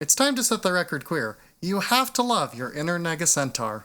It's time to set the record queer. You have to love your inner Negacentaur.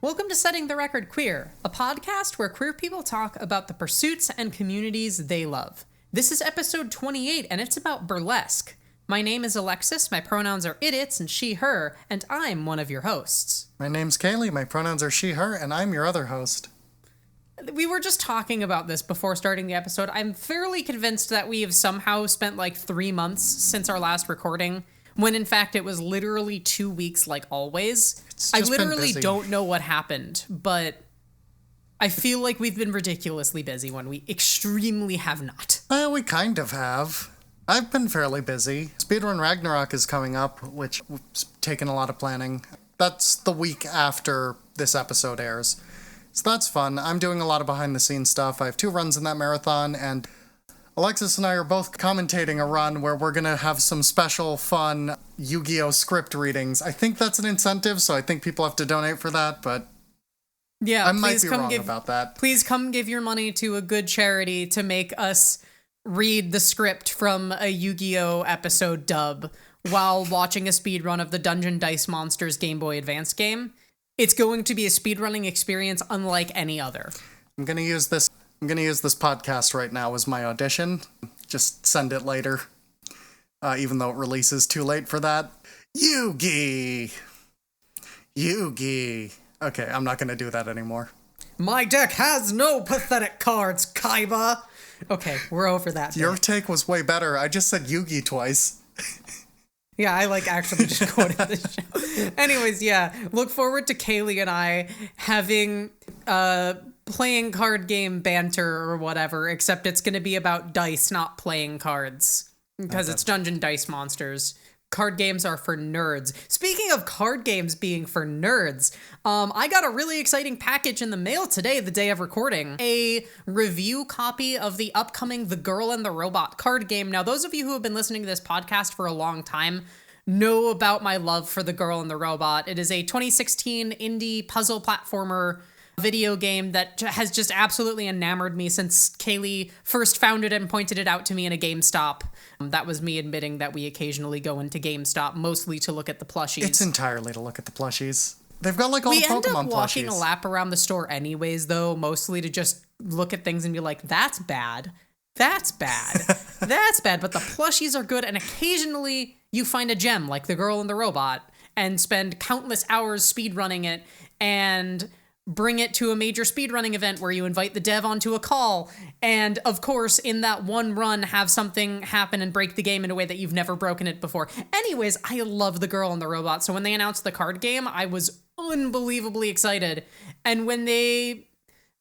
Welcome to Setting the Record Queer, a podcast where queer people talk about the pursuits and communities they love. This is episode 28, and it's about burlesque. My name is Alexis, my pronouns are it, its, and she, her, and I'm one of your hosts. My name's Kaylee, my pronouns are she, her, and I'm your other host. We were just talking about this before starting the episode. I'm fairly convinced that we have somehow spent like 3 months since our last recording, when in fact it was literally 2 weeks like always. I literally don't know what happened, but I feel like we've been ridiculously busy when we extremely have not. We kind of have. I've been fairly busy. Speedrun Ragnarok is coming up, which has taken a lot of planning. That's the week after this episode airs. So that's fun. I'm doing a lot of behind-the-scenes stuff. I have 2 runs in that marathon, and Alexis and I are both commentating a run where we're going to have some special, fun Yu-Gi-Oh! Script readings. I think that's an incentive, so I think people have to donate for that, but yeah, I might be wrong about that. Please come give your money to a good charity to make us read the script from a Yu-Gi-Oh! Episode dub while watching a speedrun of the Dungeon Dice Monsters Game Boy Advance game. It's going to be a speedrunning experience unlike any other. I'm going to use this podcast right now as my audition. Just send it later. Even though it releases too late for that. Yugi! Okay, I'm not going to do that anymore. My deck has no pathetic cards, Kaiba! Okay, we're over that. Your take was way better. I just said Yugi twice. Yeah, I actually just quoted the show. Anyways, yeah, look forward to Kaylee and I having playing card game banter or whatever, except it's going to be about dice, not playing cards, because it's Dungeon Dice Monsters. Card games are for nerds. Speaking of card games being for nerds, I got a really exciting package in the mail today, the day of recording. A review copy of the upcoming The Girl and the Robot card game. Now, those of you who have been listening to this podcast for a long time know about my love for The Girl and the Robot. It is a 2016 indie puzzle platformer video game that has just absolutely enamored me since Kaylee first found it and pointed it out to me in a GameStop. That was me admitting that we occasionally go into GameStop, mostly to look at the plushies. It's entirely to look at the plushies. They've got like all the Pokemon plushies. We end up walking a lap around the store anyways, though, mostly to just look at things and be like, that's bad. That's bad. That's bad. But the plushies are good, and occasionally you find a gem like The Girl and the Robot and spend countless hours speedrunning it and bring it to a major speedrunning event where you invite the dev onto a call, and of course, in that one run, have something happen and break the game in a way that you've never broken it before. Anyways, I love The Girl and the Robot, so when they announced the card game, I was unbelievably excited, and when they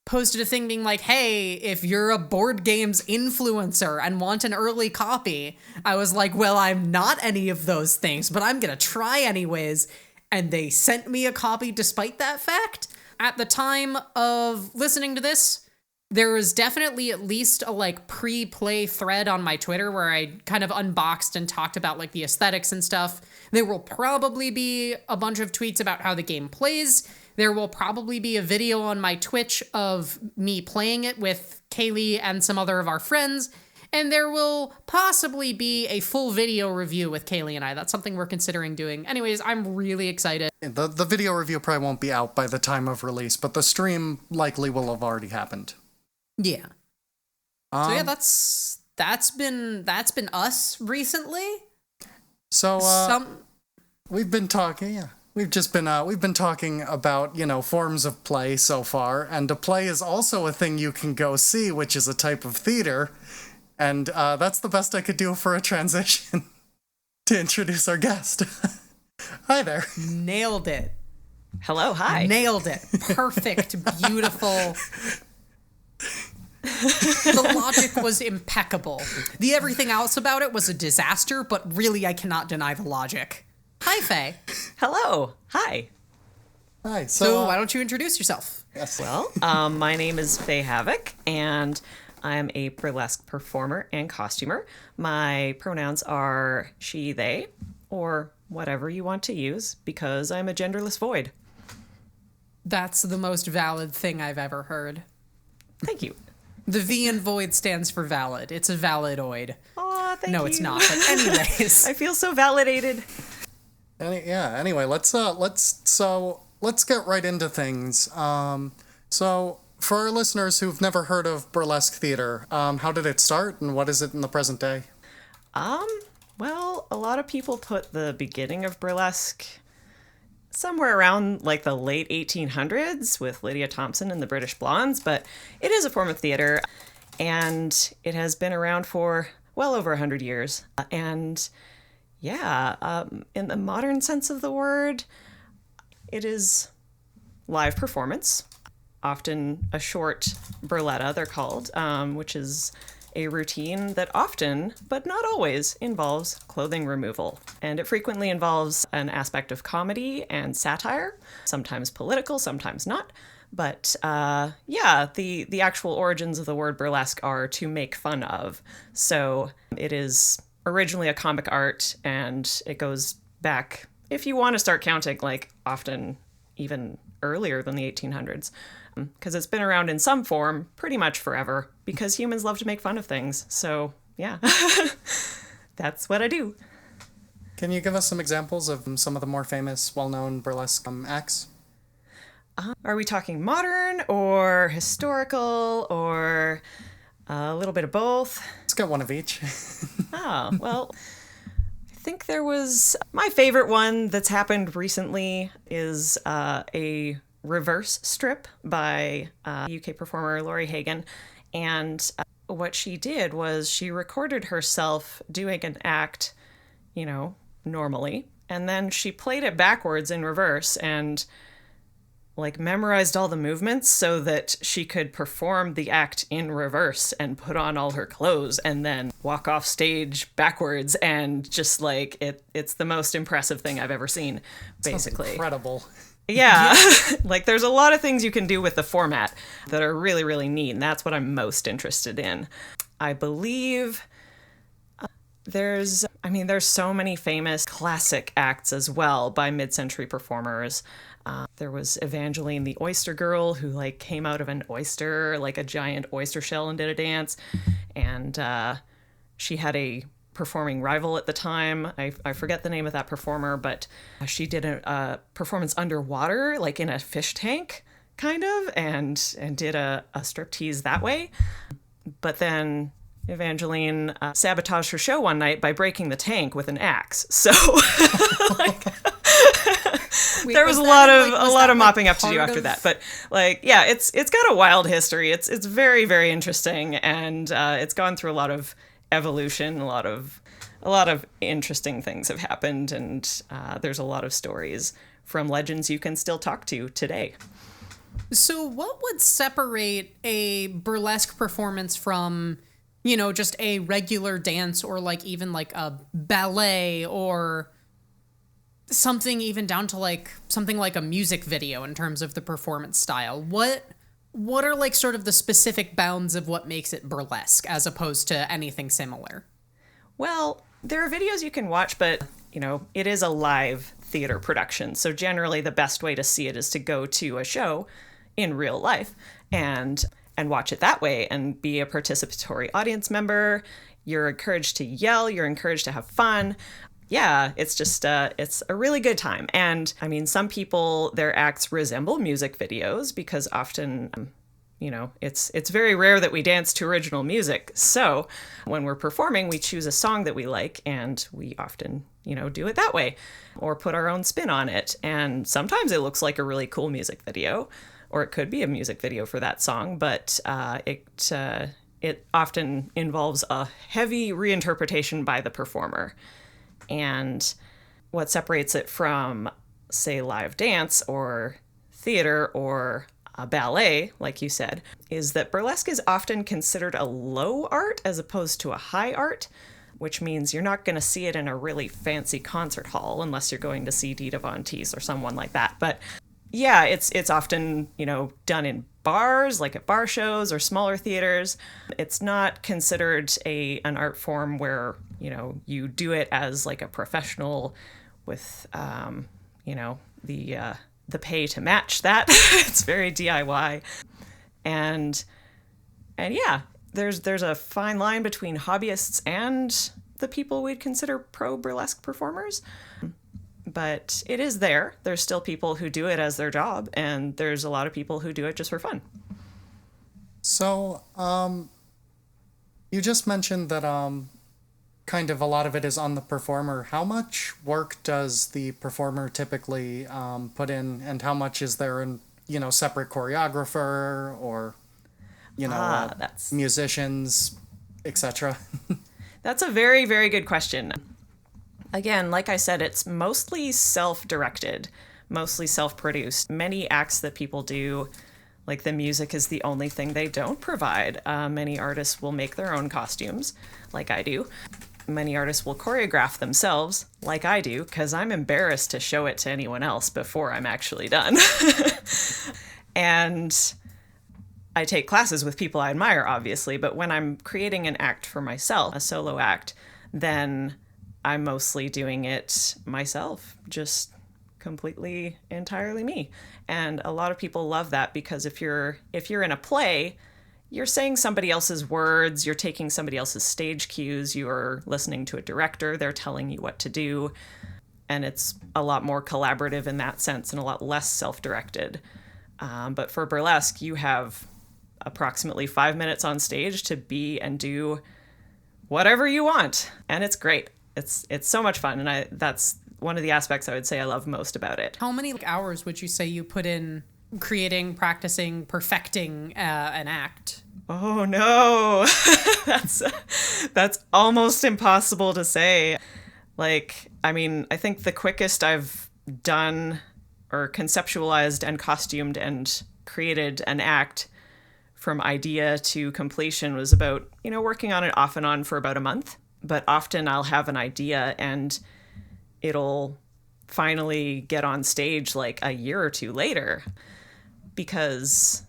posted a thing being like, hey, if you're a board games influencer and want an early copy, I was like, well, I'm not any of those things, but I'm gonna try anyways, and they sent me a copy despite that fact. At the time of listening to this, there was definitely at least a pre-play thread on my Twitter where I kind of unboxed and talked about the aesthetics and stuff. There will probably be a bunch of tweets about how the game plays. There will probably be a video on my Twitch of me playing it with Kaylee and some other of our friends. And there will possibly be a full video review with Kaylee and I. That's something we're considering doing. Anyways, I'm really excited. The video review probably won't be out by the time of release, but the stream likely will have already happened. Yeah. So yeah, that's been us recently. So we've been talking. Yeah, we've been talking about forms of play so far, and a play is also a thing you can go see, which is a type of theater. And that's the best I could do for a transition to introduce our guest. Hi there. Nailed it. Hello, hi. Nailed it. Perfect, beautiful. The logic was impeccable. The everything else about it was a disaster, but really I cannot deny the logic. Hi, Faye. Hello. Hi. Hi. So why don't you introduce yourself? Yes. Well, my name is Faye Havoc, and I am a burlesque performer and costumer. My pronouns are she, they, or whatever you want to use, because I'm a genderless void. That's the most valid thing I've ever heard. Thank you. The V in void stands for valid. It's a validoid. Aw, thank you. No, it's not. But anyways. I feel so validated. Anyway, let's get right into things. So for our listeners who've never heard of burlesque theater, how did it start and what is it in the present day? Well, a lot of people put the beginning of burlesque somewhere around like the late 1800s with Lydia Thompson and the British Blondes, but it is a form of theater and it has been around for well over 100 years. And yeah, in the modern sense of the word, it is live performance, often a short burletta, they're called, which is a routine that often, but not always, involves clothing removal. And it frequently involves an aspect of comedy and satire, sometimes political, sometimes not. But yeah, the actual origins of the word burlesque are to make fun of. So it is originally a comic art, and it goes back, if you want to start counting, like often even earlier than the 1800s. Because it's been around in some form pretty much forever, because humans love to make fun of things. So, yeah, that's what I do. Can you give us some examples of some of the more famous, well-known burlesque acts? Are we talking modern or historical or a little bit of both? Let's get one of each. Oh, well, I think there was... My favorite one that's happened recently is a reverse strip by UK performer Laurie Hagen. And what she did was she recorded herself doing an act, you know, normally, and then she played it backwards in reverse and like memorized all the movements so that she could perform the act in reverse and put on all her clothes and then walk off stage backwards, and just like it's the most impressive thing I've ever seen, basically. Sounds incredible. Yeah, like there's a lot of things you can do with the format that are really, really neat, and that's what I'm most interested in. I believe there's so many famous classic acts as well by mid-century performers. There was Evangeline the Oyster Girl, who like came out of an oyster, like a giant oyster shell, and did a dance, and she had a performing rival at the time. I forget the name of that performer, but she did a performance underwater, like in a fish tank, kind of, and did a striptease that way. But then Evangeline sabotaged her show one night by breaking the tank with an axe. So like, there was a lot of mopping up to do after that. But like, yeah, it's got a wild history. It's very, very interesting, and it's gone through a lot of evolution. A lot of interesting things have happened, and there's a lot of stories from legends you can still talk to today. So what would separate a burlesque performance from, you know, just a regular dance, or like even like a ballet, or something even down to like something like a music video in terms of the performance style? What are like sort of the specific bounds of what makes it burlesque as opposed to anything similar? Well, there are videos you can watch, but, you know, it is a live theater production. So generally the best way to see it is to go to a show in real life and watch it that way and be a participatory audience member. You're encouraged to yell. You're encouraged to have fun. Yeah, it's just, it's a really good time. And I mean, some people, their acts resemble music videos because often, you know, it's very rare that we dance to original music. So when we're performing, we choose a song that we like, and we often, you know, do it that way or put our own spin on it. And sometimes it looks like a really cool music video, or it could be a music video for that song, but it often involves a heavy reinterpretation by the performer. And what separates it from, say, live dance or theater or ballet, like you said, is that burlesque is often considered a low art as opposed to a high art, which means you're not going to see it in a really fancy concert hall unless you're going to see Dita Von Teese or someone like that. But yeah, it's often, done in bars, like at bar shows or smaller theaters. It's not considered an art form where, you do it as like a professional with, the pay to match that. It's very DIY. And yeah, there's a fine line between hobbyists and the people we'd consider pro burlesque performers. But it is there. There's still people who do it as their job, and there's a lot of people who do it just for fun. So, you just mentioned that kind of a lot of it is on the performer. How much work does the performer typically put in, and how much is there in, separate choreographer or, musicians, etc.? That's a very, very good question. Again, like I said, it's mostly self-directed, mostly self-produced. Many acts that people do, like the music is the only thing they don't provide. Many artists will make their own costumes, like I do. Many artists will choreograph themselves, like I do, because I'm embarrassed to show it to anyone else before I'm actually done. And I take classes with people I admire, obviously, but when I'm creating an act for myself, a solo act, then I'm mostly doing it myself, just completely, entirely me. And a lot of people love that because if you're in a play, you're saying somebody else's words, you're taking somebody else's stage cues, you're listening to a director, they're telling you what to do, and it's a lot more collaborative in that sense and a lot less self-directed. But for burlesque, you have approximately 5 minutes on stage to be and do whatever you want, and it's great. It's so much fun, and that's one of the aspects I would say I love most about it. How many hours would you say you put in creating, practicing, perfecting an act? Oh no, that's almost impossible to say. I think the quickest I've done or conceptualized and costumed and created an act from idea to completion was about, working on it off and on for about a month. But often I'll have an idea and it'll finally get on stage like a year or two later. Because,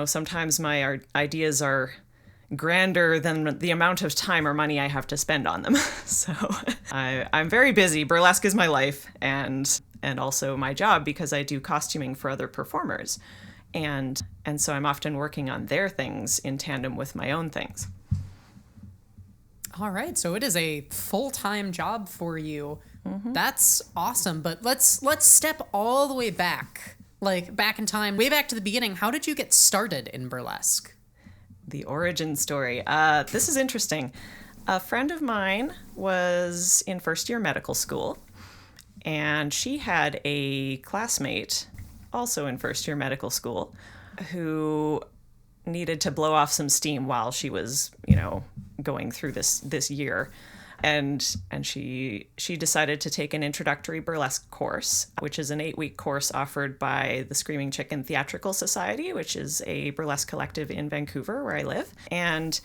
sometimes my ideas are grander than the amount of time or money I have to spend on them. So I'm very busy. Burlesque is my life and also my job because I do costuming for other performers. And so I'm often working on their things in tandem with my own things. All right, so it is a full-time job for you. Mm-hmm. That's awesome, but let's step all the way back. Back in time, way back to the beginning. How did you get started in burlesque? The origin story. This is interesting. A friend of mine was in first year medical school, and she had a classmate, also in first year medical school, who needed to blow off some steam while she was, going through this year. And she decided to take an introductory burlesque course, which is an 8-week course offered by the Screaming Chicken Theatrical Society, which is a burlesque collective in Vancouver, where I live. And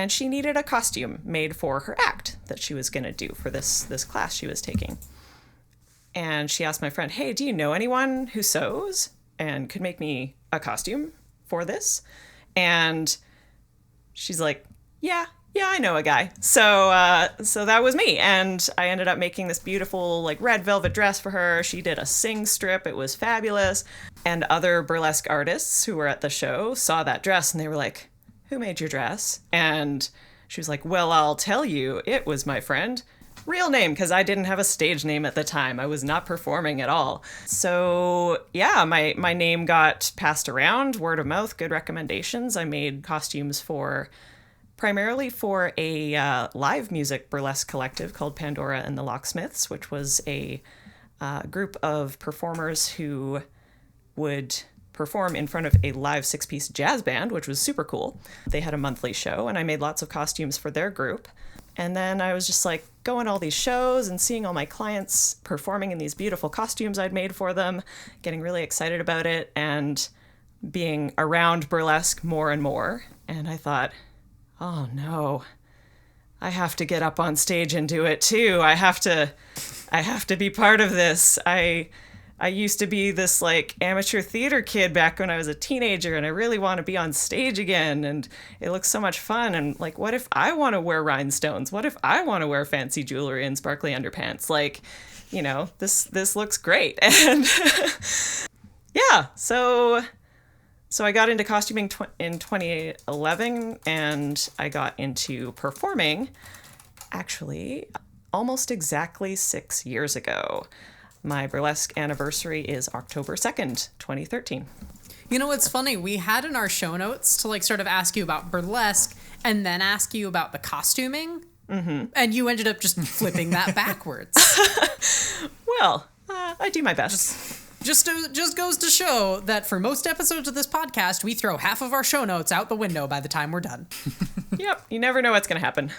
she needed a costume made for her act that she was going to do for this class she was taking. And she asked my friend, hey, do you know anyone who sews and could make me a costume for this? And she's like, yeah, I know a guy. So that was me. And I ended up making this beautiful red velvet dress for her. She did a sing strip. It was fabulous. And other burlesque artists who were at the show saw that dress and they were like, who made your dress? And she was like, well, I'll tell you, it was my friend. Real name, because I didn't have a stage name at the time. I was not performing at all. So yeah, my name got passed around, word of mouth, good recommendations. I made costumes primarily for a live music burlesque collective called Pandora and the Locksmiths, which was a group of performers who would perform in front of a live 6-piece jazz band, which was super cool. They had a monthly show, and I made lots of costumes for their group. And then I was just like going all these shows and seeing all my clients performing in these beautiful costumes I'd made for them, getting really excited about it and being around burlesque more and more. And I thought, oh no, I have to get up on stage and do it too. I have to be part of this. I used to be this like amateur theater kid back when I was a teenager, and I really want to be on stage again, and it looks so much fun. And like, what if I want to wear rhinestones? What if I want to wear fancy jewelry and sparkly underpants? Like, you know, this looks great. And yeah, so I got into costuming in 2011, and I got into performing actually almost exactly 6 years ago. My burlesque anniversary is October 2nd, 2013. You know what's funny? We had in our show notes to like sort of ask you about burlesque and then ask you about the costuming. Mm-hmm. And you ended up just flipping that backwards. Well, I do my best. Just goes to show that for most episodes of this podcast, we throw half of our show notes out the window by the time we're done. Yep, you never know what's going to happen.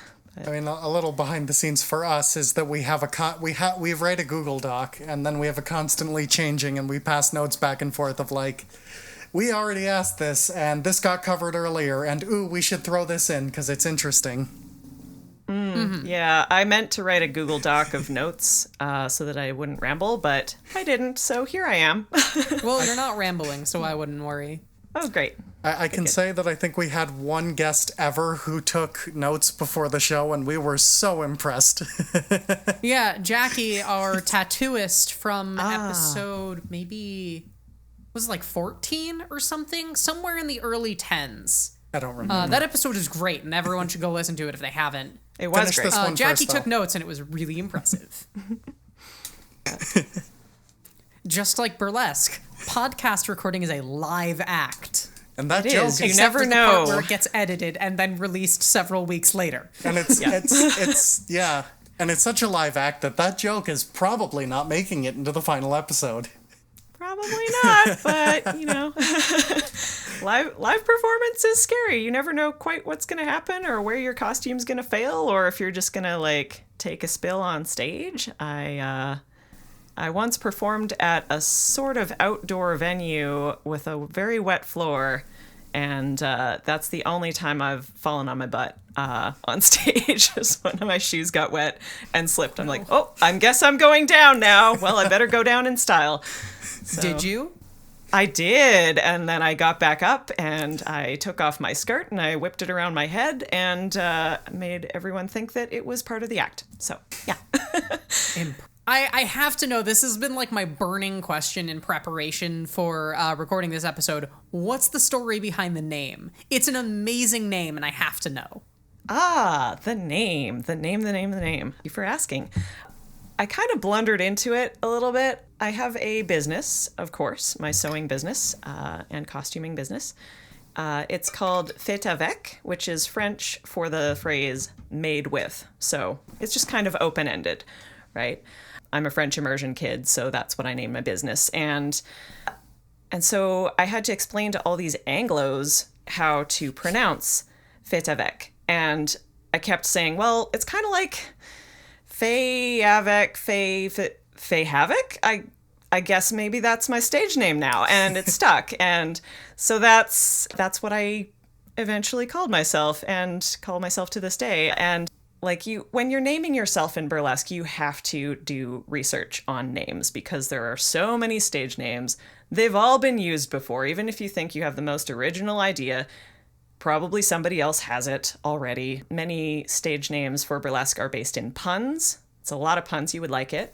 I mean, a little behind the scenes for us is that we have we write a Google Doc, and then we have a constantly changing, and we pass notes back and forth of like, we already asked this, and this got covered earlier, and ooh, we should throw this in because it's interesting. Mm-hmm. Yeah, I meant to write a Google Doc of notes so that I wouldn't ramble, but I didn't, so here I am. Well, you're not rambling, so I wouldn't worry. Oh, great. I can say that I think we had one guest ever who took notes before the show, and we were so impressed. Yeah, Jackie, our tattooist from episode maybe, was it like 14 or something? Somewhere in the early 10s. I don't remember. That episode is great, and everyone should go listen to it if they haven't. It was Finish great. this one Jackie first, took though. notes, and it was really impressive. Just like burlesque, podcast recording is a live act. And that It joke is. You Except never for the part know. where it gets edited and then released several weeks later. And it's yeah. And it's such a live act that joke is probably not making it into the final episode. Probably not, but, you know, live performance is scary. You never know quite what's going to happen or where your costume's going to fail or if you're just going to, like, take a spill on stage. I once performed at a sort of outdoor venue with a very wet floor, and that's the only time I've fallen on my butt on stage, is when my shoes got wet and slipped. I'm like, oh, I guess I'm going down now. Well, I better go down in style. So, Did you? I did, and then I got back up, and I took off my skirt, and I whipped it around my head, and made everyone think that it was part of the act. So, yeah. I have to know, this has been like my burning question in preparation for recording this episode. What's the story behind the name? It's an amazing name, and I have to know. The name. Thank you for asking. I kind of blundered into it a little bit. I have a business, of course, my sewing business and costuming business. It's called Faye Havoc, which is French for the phrase made with. So it's just kind of open-ended, right? I'm a French immersion kid, so that's what I named my business. And so I had to explain to all these Anglos how to pronounce Faye Havoc. And I kept saying, well, it's kind of like Faye Havoc, Faye Havoc? I guess maybe that's my stage name now, and it stuck. And so that's what I eventually called myself and call myself to this day. And like when you're naming yourself in burlesque, you have to do research on names because there are so many stage names. They've all been used before. Even if you think you have the most original idea, probably somebody else has it already. Many stage names for burlesque are based in puns. It's a lot of puns. You would like it.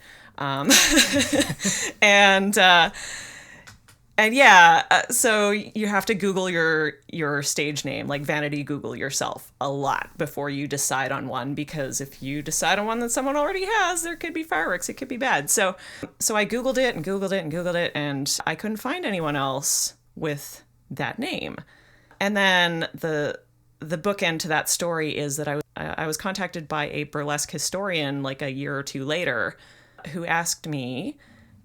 And yeah, so you have to Google your stage name, like vanity Google yourself a lot before you decide on one, because if you decide on one that someone already has, there could be fireworks. It could be bad. So I Googled it and Googled it and Googled it, and I couldn't find anyone else with that name. And then the bookend to that story is that I was contacted by a burlesque historian like a year or two later who asked me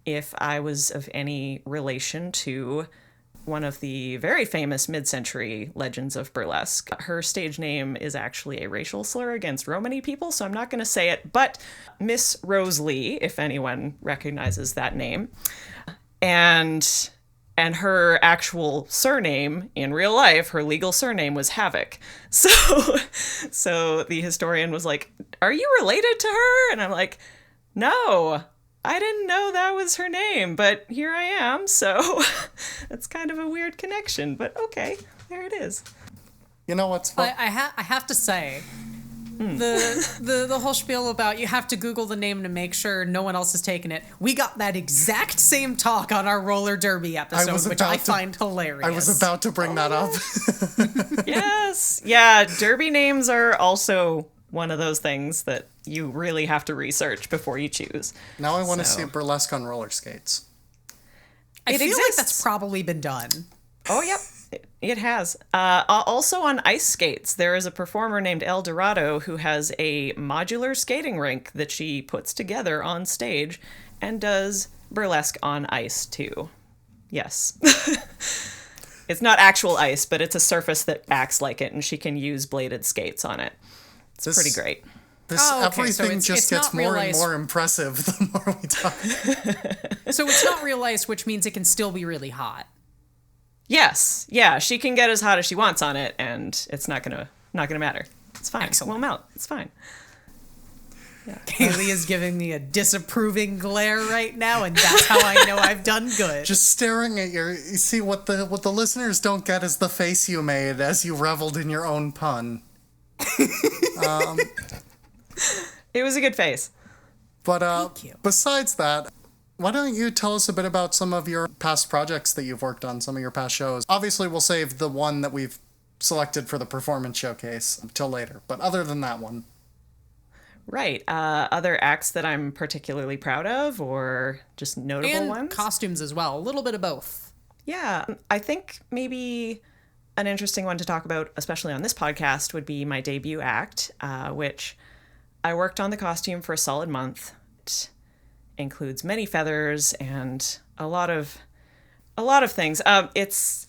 if I was of any relation to one of the very famous mid-century legends of burlesque. Her stage name is actually a racial slur against Romany people, so I'm not going to say it, but Miss Rose Lee, if anyone recognizes that name. And her actual surname in real life, her legal surname was Havoc. So the historian was like, "Are you related to her?" And I'm like, "No, I didn't know that was her name, but here I am." So that's kind of a weird connection, but okay, there it is. You know what's fun? I have to say, the whole spiel about you have to Google the name to make sure no one else has taken it. We got that exact same talk on our roller derby episode, which I find hilarious. I was about to bring that up. Yes. Yeah, derby names are also one of those things that you really have to research before you choose. Now I want to see burlesque on roller skates. I feel exists. like that's probably been done. Oh, yep. It has. Also on ice skates, there is a performer named El Dorado who has a modular skating rink that she puts together on stage and does burlesque on ice too. Yes. It's not actual ice, but it's a surface that acts like it, and she can use bladed skates on it. It's pretty great. Everything just gets more and more impressive the more we talk. So it's not real ice, which means it can still be really hot. Yes. Yeah, she can get as hot as she wants on it, and it's not gonna matter. It's fine. Excellent. It won't melt. It's fine. Yeah. Kaylee is giving me a disapproving glare right now, and that's how I know I've done good. Just staring at you see what the listeners don't get is the face you made as you reveled in your own pun. It was a good face. But Thank you. Besides that, why don't you tell us a bit about some of your past projects that you've worked on, some of your past shows? Obviously, we'll save the one that we've selected for the performance showcase until later, but other than that one. Right. Other acts that I'm particularly proud of, or just notable And ones? costumes as well. A little bit of both. Yeah. I think maybe an interesting one to talk about, especially on this podcast, would be my debut act, which I worked on the costume for a solid month. It includes many feathers and a lot of things. It's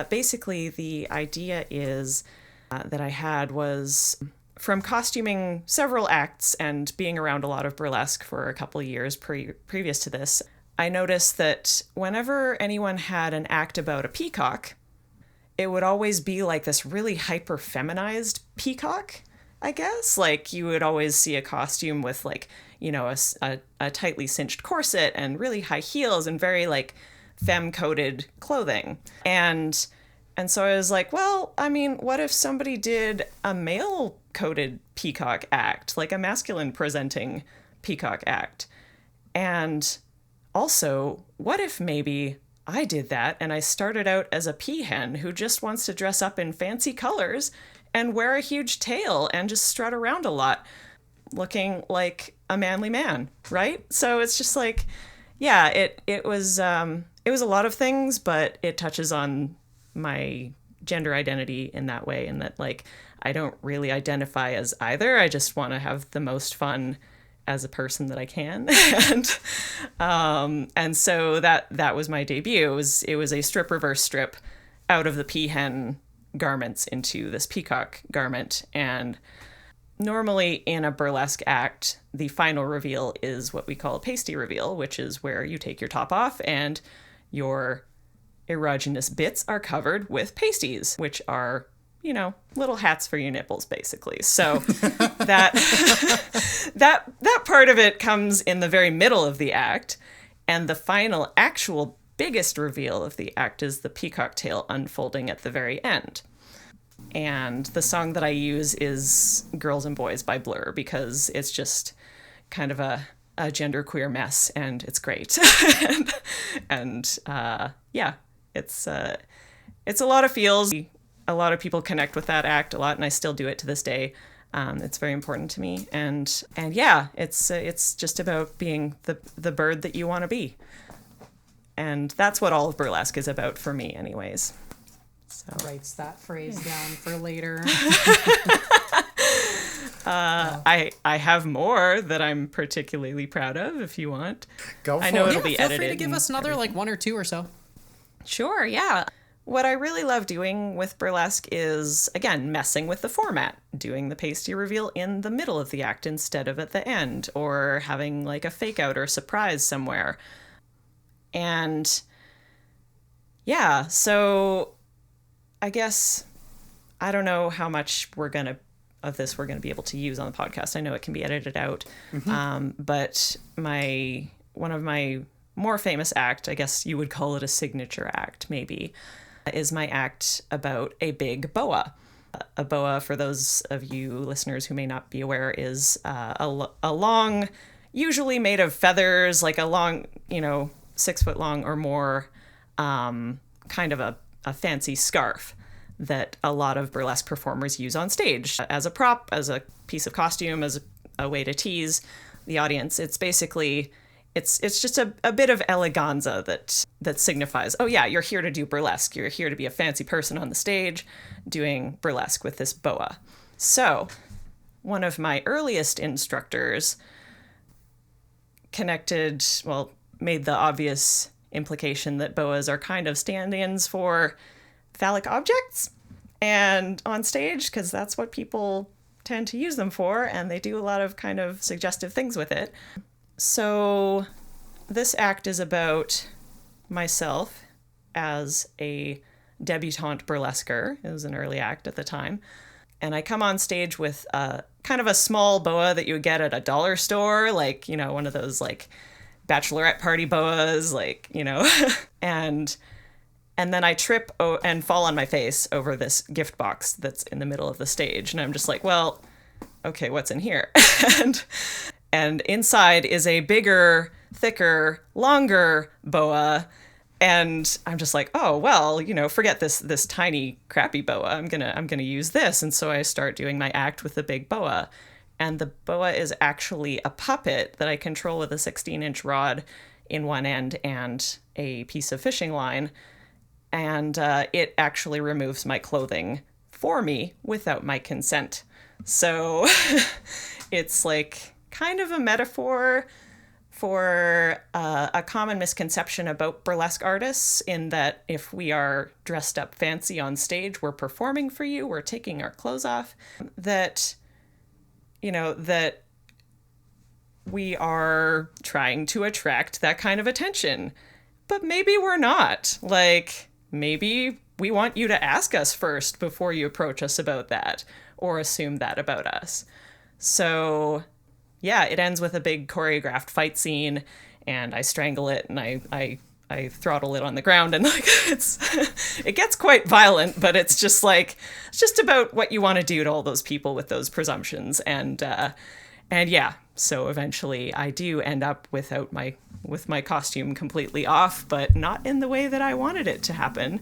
basically the idea is that I had was from costuming several acts and being around a lot of burlesque for a couple of years previous to this, I noticed that whenever anyone had an act about a peacock, it would always be like this really hyper feminized peacock, I guess. Like you would always see a costume with like, you know, a tightly cinched corset and really high heels and very like femme-coded clothing. And so I was like, well, I mean, what if somebody did a male-coded peacock act, like a masculine-presenting peacock act? And also, what if maybe I did that and I started out as a peahen who just wants to dress up in fancy colors and wear a huge tail and just strut around a lot, looking like a manly man, right? So it's just like, yeah, it was a lot of things, but it touches on my gender identity in that way, and that like I don't really identify as either. I just want to have the most fun as a person that I can, and so that was my debut. It was a strip reverse strip out of the peahen garments into this peacock garment. And normally in a burlesque act, the final reveal is what we call a pasty reveal, which is where you take your top off and your erogenous bits are covered with pasties, which are, you know, little hats for your nipples, basically. So that part of it comes in the very middle of the act, and the final actual biggest reveal of the act is the peacock tail unfolding at the very end. And the song that I use is Girls and Boys by Blur, because it's just kind of a genderqueer mess, and it's great. Yeah, it's a lot of feels. A lot of people connect with that act a lot, and I still do it to this day. It's very important to me, and yeah, it's just about being the bird that you want to be, and that's what all of burlesque is about for me, anyways. So Writes that phrase down for later. I have more that I'm particularly proud of, if you want. Go for I know it. it'll be Feel edited. free to give us another like one or two or so. Sure, yeah. what I really love doing with burlesque is, again, messing with the format, doing the pasty reveal in the middle of the act instead of at the end, or having like a fake out or surprise somewhere. And yeah, so I guess I don't know how much of this we're gonna be able to use on the podcast. I know it can be edited out, but one of my more famous act, I guess you would call it a signature act, maybe, is my act about a big boa. A boa, for those of you listeners who may not be aware, is a long, usually made of feathers, like a long, 6 foot long or more, kind of a fancy scarf that a lot of burlesque performers use on stage as a prop, as a piece of costume, as a way to tease the audience. It's basically, it's just a bit of eleganza that signifies, oh yeah, you're here to do burlesque. You're here to be a fancy person on the stage doing burlesque with this boa. So one of my earliest instructors made the obvious implication that boas are kind of stand-ins for phallic objects and on stage, because that's what people tend to use them for, and they do a lot of kind of suggestive things with it. So this act is about myself as a debutante burlesquer. It was an early act at the time. And I come on stage with kind of a small boa that you would get at a dollar store, like, one of those like bachelorette party boas, like, and then I trip and fall on my face over this gift box that's in the middle of the stage. And I'm just like, well, okay, what's in here? and inside is a bigger, thicker, longer boa. And I'm just like, oh, well, forget this tiny, crappy boa. I'm gonna use this. And so I start doing my act with the big boa. And the boa is actually a puppet that I control with a 16-inch rod in one end and a piece of fishing line. And it actually removes my clothing for me without my consent. So it's like kind of a metaphor for a common misconception about burlesque artists, in that if we are dressed up fancy on stage, we're performing for you, we're taking our clothes off, that we are trying to attract that kind of attention. But maybe we're not. Like, maybe we want you to ask us first before you approach us about that, or assume that about us. So yeah, it ends with a big choreographed fight scene, and I strangle it, and I throttle it on the ground, and like it gets quite violent, but it's just about what you want to do to all those people with those presumptions, and yeah. So eventually I do end up with my costume completely off, but not in the way that I wanted it to happen.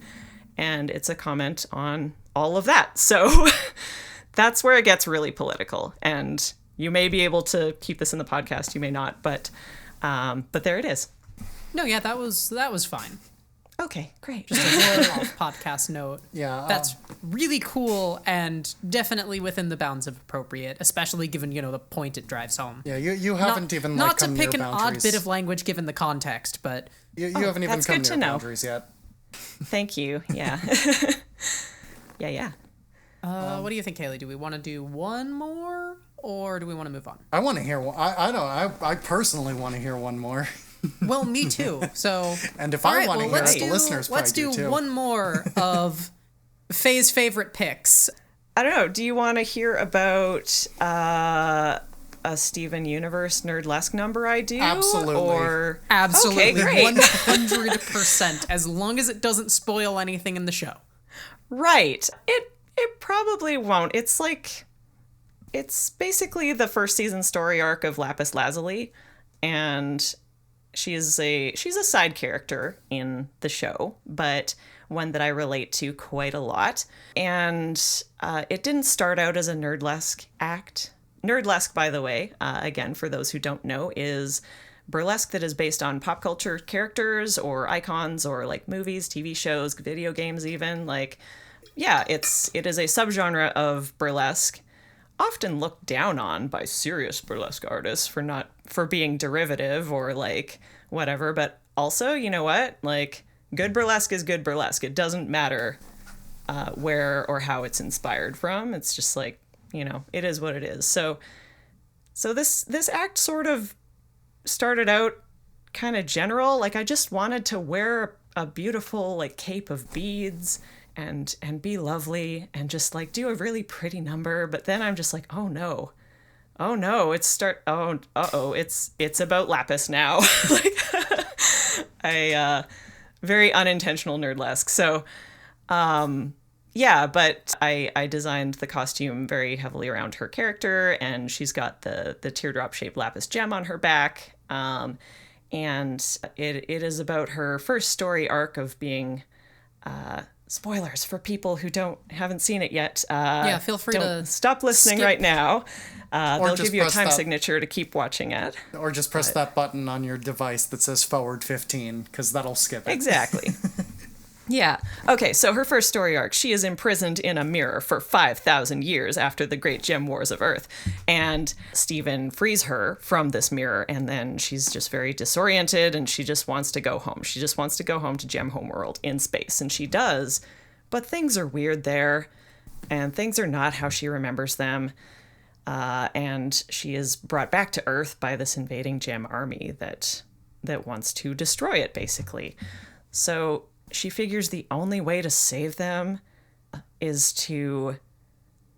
And it's a comment on all of that. So that's where it gets really political. And you may be able to keep this in the podcast, you may not, but there it is. No, yeah, that was fine. Okay, great. Just a off podcast note. Yeah. That's really cool and definitely within the bounds of appropriate, especially given, the point it drives home. Yeah, you haven't even not come to pick near an boundaries. odd bit of language given the context, but You haven't even that's come good to near know. boundaries yet. Thank you. Yeah. Yeah. What do you think, Haley? Do we want to do one more, or do we want to move on? I want to hear one. I personally want to hear one more. Well, me too. So, And if I want to hear it, the do, listeners let's probably do too. one more of Faye's favorite picks. I don't know. Do you want to hear about a Steven Universe Nerdlesque number I do? Absolutely. Or Absolutely, Okay, great. 100%. As long as it doesn't spoil anything in the show. Right. It probably won't. It's basically the first season story arc of Lapis Lazuli, and she's a side character in the show, but one that I relate to quite a lot. And it didn't start out as a Nerdlesque act. Nerdlesque, by the way, again, for those who don't know, is burlesque that is based on pop culture characters or icons or like movies, TV shows, video games even. Like, yeah, it is a subgenre of burlesque, often looked down on by serious burlesque artists for being derivative or like whatever, but also, you know what? Like, good burlesque is good burlesque. It doesn't matter where or how it's inspired from. It's just like, it is what it is. So this act sort of started out kind of general. Like, I just wanted to wear a beautiful like cape of beads and be lovely and just like do a really pretty number. But then I'm just like, oh no, it's about lapis now. Like, very unintentional nerdlesque. So, but I designed the costume very heavily around her character, and she's got the teardrop shaped lapis gem on her back. And it is about her first story arc of being, spoilers for people who haven't seen it yet. Feel free to stop listening skip right now. They'll just give you a press time that. signature to keep watching it. Or just press that button on your device that says forward 15, because that'll skip it. Exactly. Yeah. Okay, so her first story arc, she is imprisoned in a mirror for 5,000 years after the Great Gem Wars of Earth. And Stephen frees her from this mirror, and then she's just very disoriented, and she just wants to go home. She just wants to go home to Gem Homeworld in space, and she does. But things are weird there, and things are not how she remembers them. And she is brought back to Earth by this invading gem army that wants to destroy it, basically. So she figures the only way to save them is to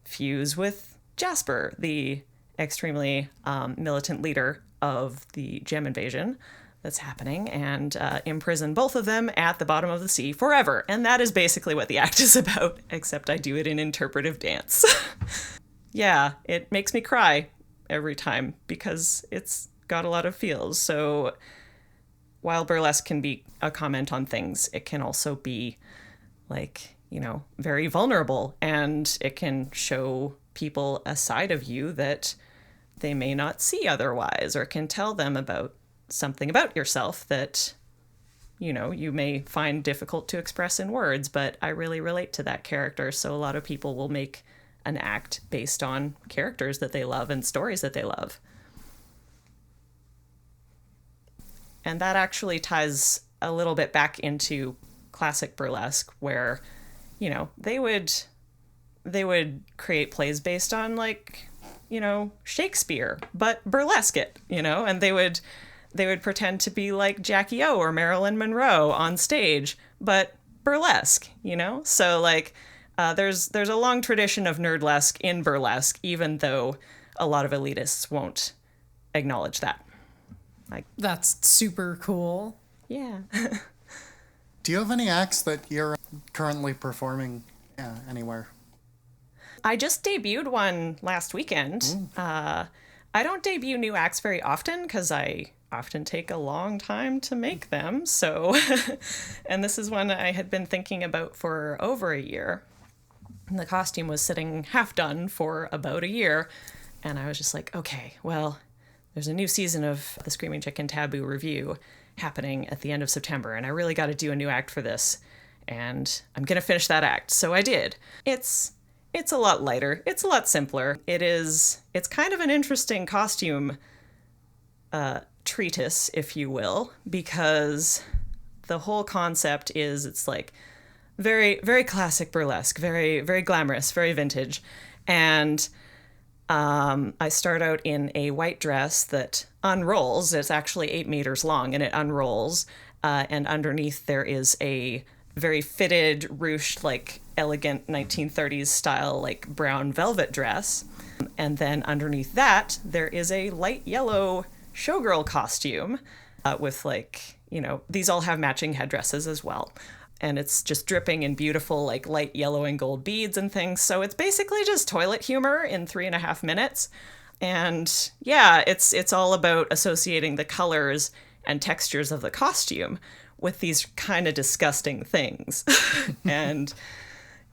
fuse with Jasper, the extremely militant leader of the gem invasion that's happening, and imprison both of them at the bottom of the sea forever. And that is basically what the act is about, except I do it in interpretive dance. Yeah, it makes me cry every time because it's got a lot of feels. So while burlesque can be a comment on things, it can also be like, very vulnerable, and it can show people a side of you that they may not see otherwise, or can tell them about something about yourself that, you may find difficult to express in words, but I really relate to that character. So a lot of people will make an act based on characters that they love and stories that they love. And that actually ties a little bit back into classic burlesque, where, they would create plays based on like, Shakespeare, but burlesque it, and they would pretend to be like Jackie O or Marilyn Monroe on stage, but burlesque, So like, there's a long tradition of nerdlesque in burlesque, even though a lot of elitists won't acknowledge that. That's super cool. Yeah. Do you have any acts that you're currently performing anywhere? I just debuted one last weekend. I don't debut new acts very often because I often take a long time to make them. So, and this is one I had been thinking about for over a year. And the costume was sitting half done for about a year. And I was just like, okay, well, there's a new season of the Screaming Chicken Taboo review happening at the end of September, and I really got to do a new act for this. And I'm going to finish that act. So I did. It's a lot lighter. It's a lot simpler. It's kind of an interesting costume treatise, if you will, because the whole concept is it's like very, very classic burlesque, very, very glamorous, very vintage. And I start out in a white dress that unrolls. It's actually 8 meters long, and it unrolls. And underneath there is a very fitted, ruched, like elegant 1930s style, like brown velvet dress. And then underneath that, there is a light yellow showgirl costume with like, these all have matching headdresses as well. And it's just dripping in beautiful, like light yellow and gold beads and things. So it's basically just toilet humor in 3.5 minutes. And yeah, it's all about associating the colors and textures of the costume with these kind of disgusting things. and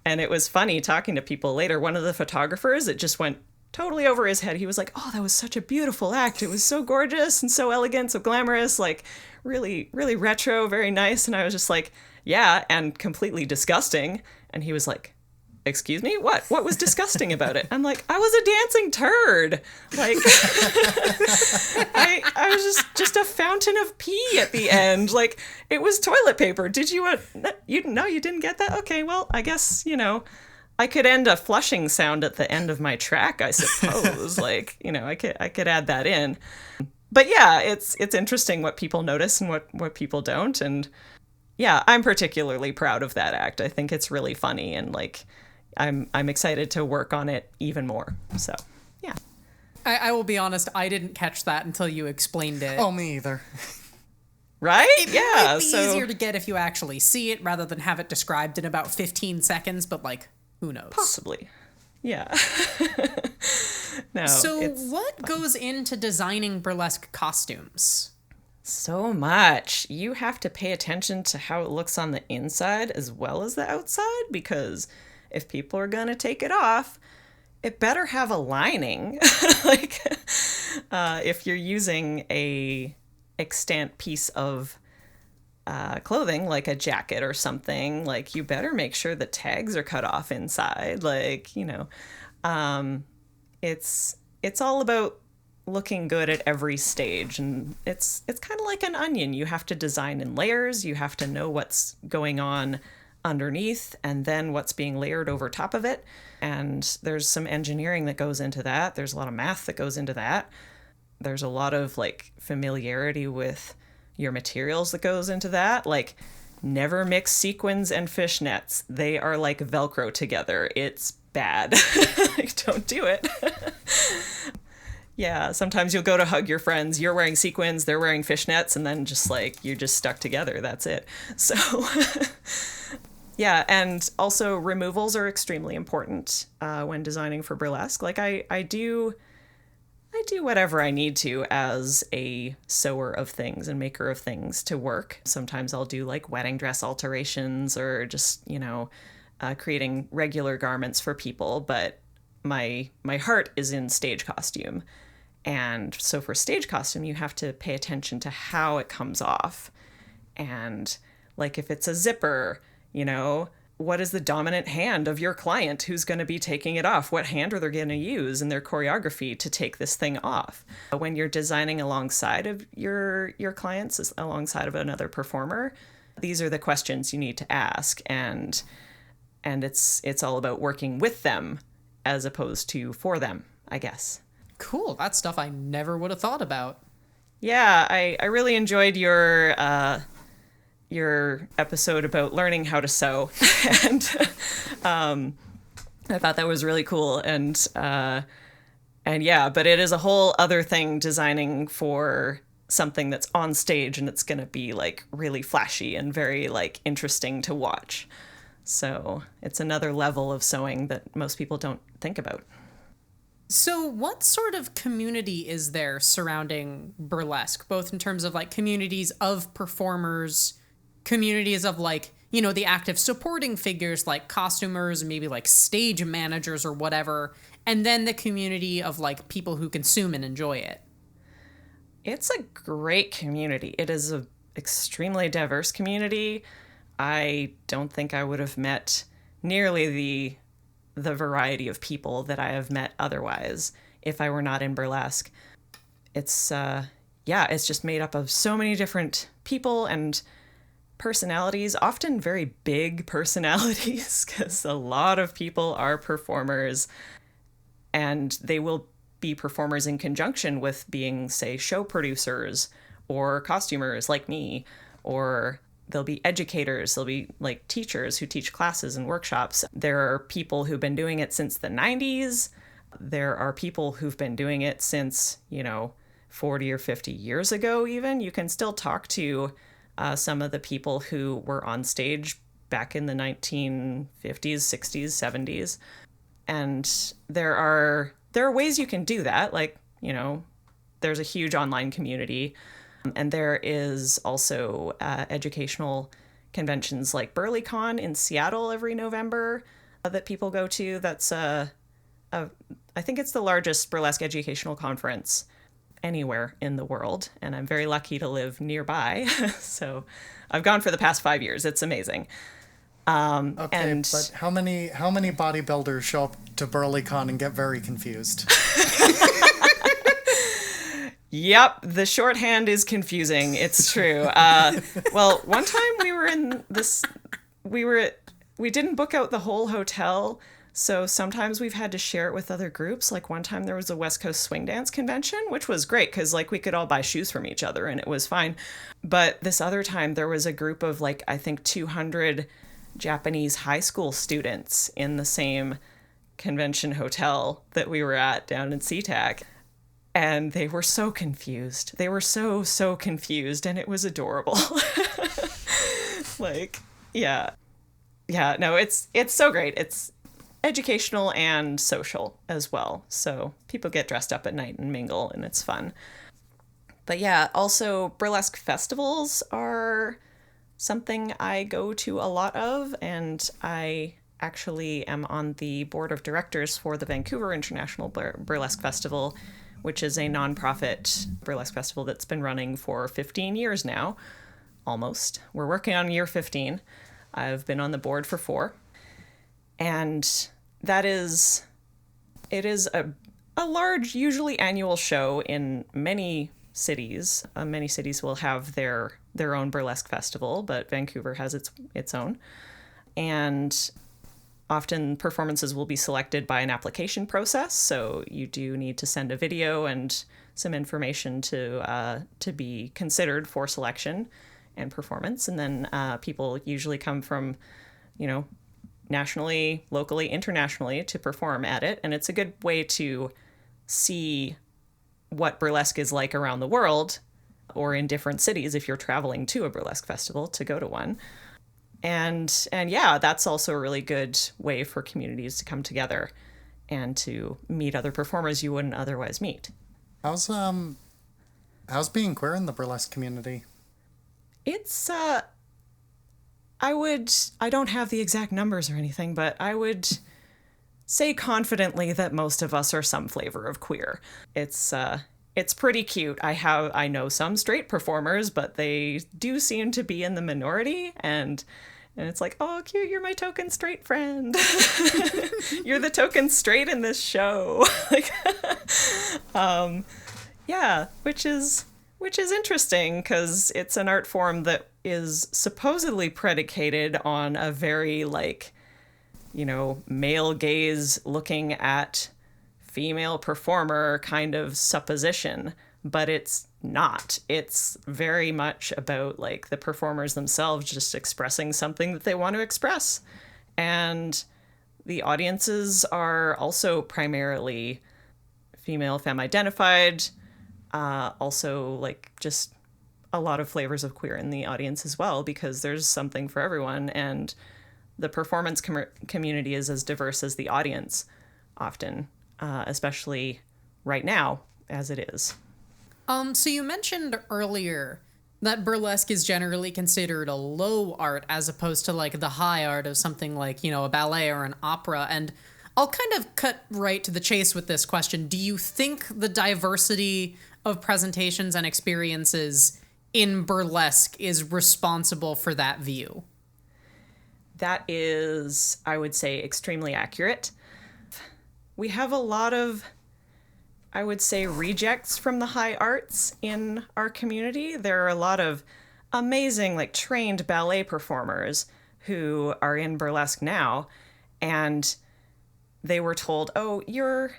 it was funny talking to people later. One of the photographers, it just went totally over his head. He was like, oh, that was such a beautiful act. It was so gorgeous and so elegant, so glamorous, like really, really retro, very nice. And I was just like, yeah, and completely disgusting. And he was like, excuse me, what was disgusting about it? I'm like, I was a dancing turd. Like, I was just a fountain of pee at the end. Like, it was toilet paper. Did you you didn't get that? Okay, well, I guess, I could end a flushing sound at the end of my track, I suppose. Like, I could add that in. But yeah, it's interesting what people notice and what people don't. And yeah, I'm particularly proud of that act. I think it's really funny, and like I'm excited to work on it even more. So yeah. I will be honest, I didn't catch that until you explained it. Oh, me either. Right? It might be easier to get if you actually see it rather than have it described in about 15 seconds, but like, who knows? Possibly. Yeah. No. So what goes into designing burlesque costumes? So much. You have to pay attention to how it looks on the inside as well as the outside, because if people are going to take it off, it better have a lining. Like, if you're using a extant piece of clothing, like a jacket or something, like, you better make sure the tags are cut off inside. Like, it's all about looking good at every stage, and it's kind of like an onion. You have to design in layers. You have to know what's going on underneath and then what's being layered over top of it. And there's some engineering that goes into that. There's a lot of math that goes into that. There's a lot of like familiarity with your materials that goes into that. Like, never mix sequins and fishnets. They are like Velcro together. It's bad. Like, don't do it. Yeah, sometimes you'll go to hug your friends. You're wearing sequins, they're wearing fishnets, and then just like, you're just stuck together. That's it. So, yeah, and also removals are extremely important when designing for burlesque. Like, I do whatever I need to as a sewer of things and maker of things to work. Sometimes I'll do like wedding dress alterations or just, creating regular garments for people. But my heart is in stage costume. And so for stage costume, you have to pay attention to how it comes off. And like, if it's a zipper, what is the dominant hand of your client who's going to be taking it off? What hand are they going to use in their choreography to take this thing off? When you're designing alongside of your clients, alongside of another performer, these are the questions you need to ask. And it's all about working with them as opposed to for them, I guess. Cool. That's stuff I never would have thought about. Yeah, I really enjoyed your episode about learning how to sew. And I thought that was really cool. And yeah, but it is a whole other thing designing for something that's on stage, and it's going to be like really flashy and very like interesting to watch. So it's another level of sewing that most people don't think about. So what sort of community is there surrounding burlesque, both in terms of like communities of performers, communities of like, the active supporting figures like costumers, maybe like stage managers or whatever, and then the community of like people who consume and enjoy it? It's a great community. It is an extremely diverse community. I don't think I would have met nearly the variety of people that I have met otherwise if I were not in burlesque. It's it's just made up of so many different people and personalities, often very big personalities, because a lot of people are performers, and they will be performers in conjunction with being, say, show producers or costumers like me, or there'll be educators, there'll be like teachers who teach classes and workshops. There are people who've been doing it since the 90s. There are people who've been doing it since, 40 or 50 years ago even. You can still talk to some of the people who were on stage back in the 1950s, 60s, 70s. And there are ways you can do that. Like, there's a huge online community. And there is also educational conventions like BurlyCon in Seattle every November that people go to. That's I think it's the largest burlesque educational conference anywhere in the world, and I'm very lucky to live nearby. So I've gone for the past 5 years. It's amazing. Okay, and but how many bodybuilders show up to BurleyCon and get very confused? Yep, the shorthand is confusing. It's true. Well, one time we didn't book out the whole hotel, so sometimes we've had to share it with other groups. Like one time there was a West Coast swing dance convention, which was great because like we could all buy shoes from each other and it was fine. But this other time there was a group of like I think 200 Japanese high school students in the same convention hotel that we were at down in SeaTac. And they were so confused. They were so confused, and it was adorable. Like, yeah. Yeah, no, it's so great. It's educational and social as well. So people get dressed up at night and mingle, and it's fun. But yeah, also burlesque festivals are something I go to a lot of, and I actually am on the board of directors for the Vancouver International Burlesque Festival, which is a nonprofit burlesque festival that's been running for 15 years now, almost. We're working on year 15. I've been on the board for 4. And it is a large, usually annual show in many cities. Many cities will have their own burlesque festival, but Vancouver has its own. And often performances will be selected by an application process, so you do need to send a video and some information to be considered for selection and performance. And then people usually come from, nationally, locally, internationally to perform at it. And it's a good way to see what burlesque is like around the world or in different cities if you're traveling to a burlesque festival to go to one. And yeah, that's also a really good way for communities to come together and to meet other performers you wouldn't otherwise meet. How's being queer in the burlesque community? It's I don't have the exact numbers or anything, but I would say confidently that most of us are some flavor of queer. It's pretty cute. I know some straight performers, but they do seem to be in the minority, and it's like, oh, cute, you're my token straight friend. You're the token straight in this show. Like, yeah, which is interesting because it's an art form that is supposedly predicated on a very male gaze looking at female performer kind of supposition, but it's not. It's very much about the performers themselves just expressing something that they want to express. And the audiences are also primarily female, femme identified, also just a lot of flavors of queer in the audience as well, because there's something for everyone. And the performance community is as diverse as the audience often, especially right now as it is. So you mentioned earlier that burlesque is generally considered a low art as opposed to the high art of something like, a ballet or an opera. And I'll kind of cut right to the chase with this question. Do you think the diversity of presentations and experiences in burlesque is responsible for that view? That is, I would say, extremely accurate. We have a lot of, I would say, rejects from the high arts in our community. There are a lot of amazing, trained ballet performers who are in burlesque now, and they were told, oh, you're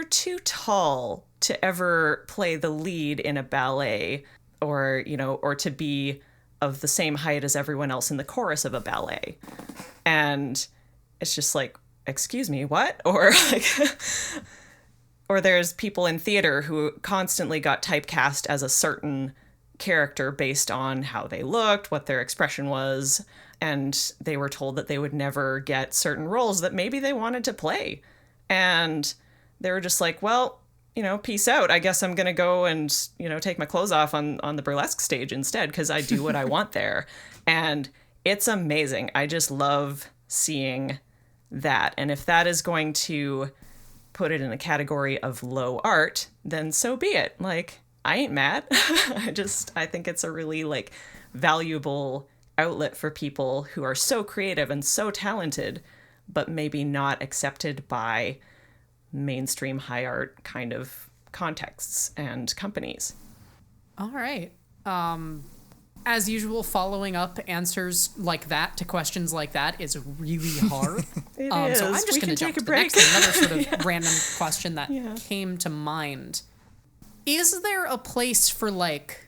too tall to ever play the lead in a ballet, or to be of the same height as everyone else in the chorus of a ballet. And it's just excuse me, what? Or there's people in theater who constantly got typecast as a certain character based on how they looked, what their expression was, and they were told that they would never get certain roles that maybe they wanted to play. And they were just well, peace out. I guess I'm going to go and, take my clothes off on the burlesque stage instead, because I do what I want there. And it's amazing. I just love seeing that. And if that is going to put it in a category of low art, then so be it. I ain't mad. I think it's a really valuable outlet for people who are so creative and so talented, but maybe not accepted by mainstream high art kind of contexts and companies. All right. As usual, following up answers like that to questions like that is really hard. It is. So I'm just going to jump to the next another sort of random question that came to mind. Is there a place for like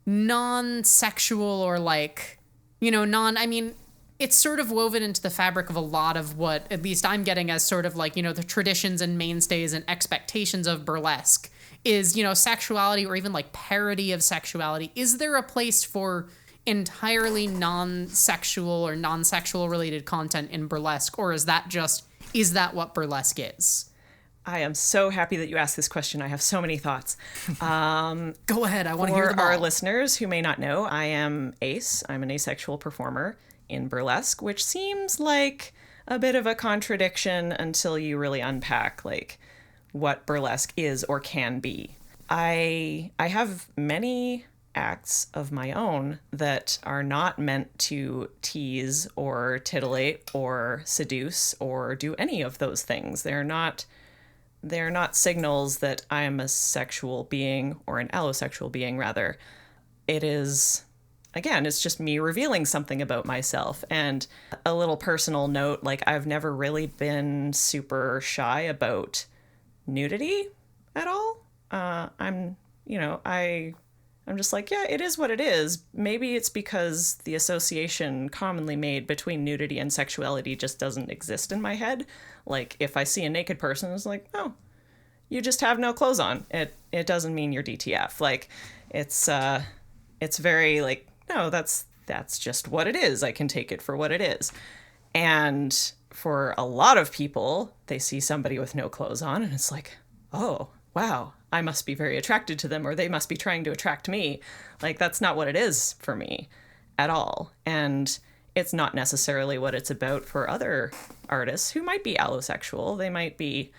non-sexual or like, you know, I mean, it's sort of woven into the fabric of a lot of what at least I'm getting as sort of like, you know, the traditions and mainstays and expectations of burlesque is, you know, sexuality or even like parody of sexuality. Is there a place for entirely non-sexual or non-sexual related content in burlesque, or is that what burlesque is? I am so happy that you asked this question. I have so many thoughts. Go ahead. I want to hear them all. For our listeners who may not know, I am Ace. I'm an asexual performer in burlesque, which seems like a bit of a contradiction until you really unpack like what burlesque is or can be. I have many acts of my own that are not meant to tease or titillate or seduce or do any of those things. They're not signals that I am a sexual being or an allosexual being, rather. It is, again, it's just me revealing something about myself. And a little personal note, like I've never really been super shy about nudity at all. I'm just like, yeah, it is what it is. Maybe it's because the association commonly made between nudity and sexuality just doesn't exist in my head. Like, if I see a naked person, it's like, oh, you just have no clothes on. It doesn't mean you're DTF. Like, it's very like, no, that's just what it is. I can take it for what it is. And for a lot of people, they see somebody with no clothes on, and it's like, oh, wow, I must be very attracted to them, or they must be trying to attract me. Like, that's not what it is for me at all. And it's not necessarily what it's about for other artists who might be allosexual. They might be,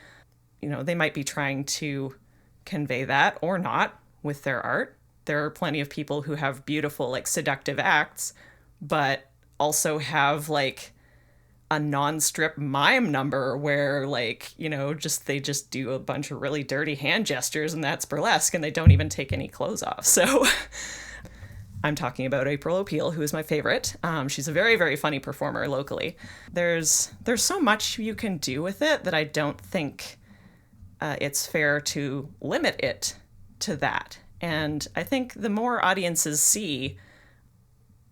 trying to convey that or not with their art. There are plenty of people who have beautiful, like, seductive acts, but also have, like, a non-strip mime number where, like, you know, they just do a bunch of really dirty hand gestures, and that's burlesque, and they don't even take any clothes off. So I'm talking about April O'Peel, who is my favorite. She's a very, very funny performer locally. There's so much you can do with it that I don't think it's fair to limit it to that. And I think the more audiences see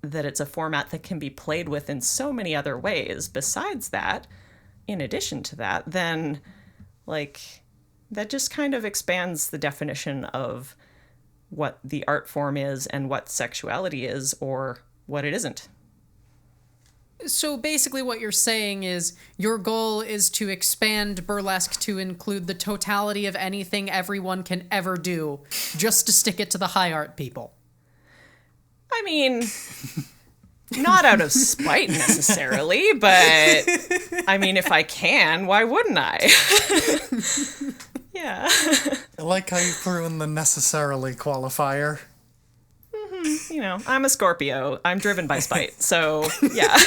that it's a format that can be played with in so many other ways besides that, in addition to that, then, like, that just kind of expands the definition of what the art form is and what sexuality is or what it isn't. So basically what you're saying is your goal is to expand burlesque to include the totality of anything everyone can ever do, just to stick it to the high art people. I mean, not out of spite necessarily, but I mean, if I can, why wouldn't I? Yeah. I like how you threw in the necessarily qualifier. Mm-hmm. You know, I'm a Scorpio. I'm driven by spite. So, yeah.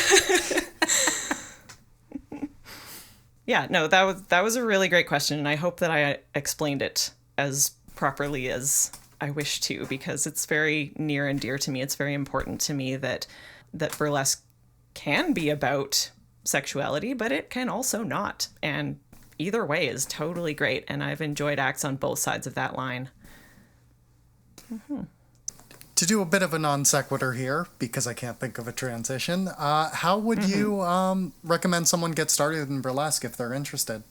Yeah, no, that was a really great question, and I hope that I explained it as properly as I wish to, because it's very near and dear to me. It's very important to me that burlesque can be about sexuality, but it can also not. And either way is totally great. And I've enjoyed acts on both sides of that line. Mm-hmm. To do a bit of a non sequitur here, because I can't think of a transition, how would you recommend someone get started in burlesque if they're interested?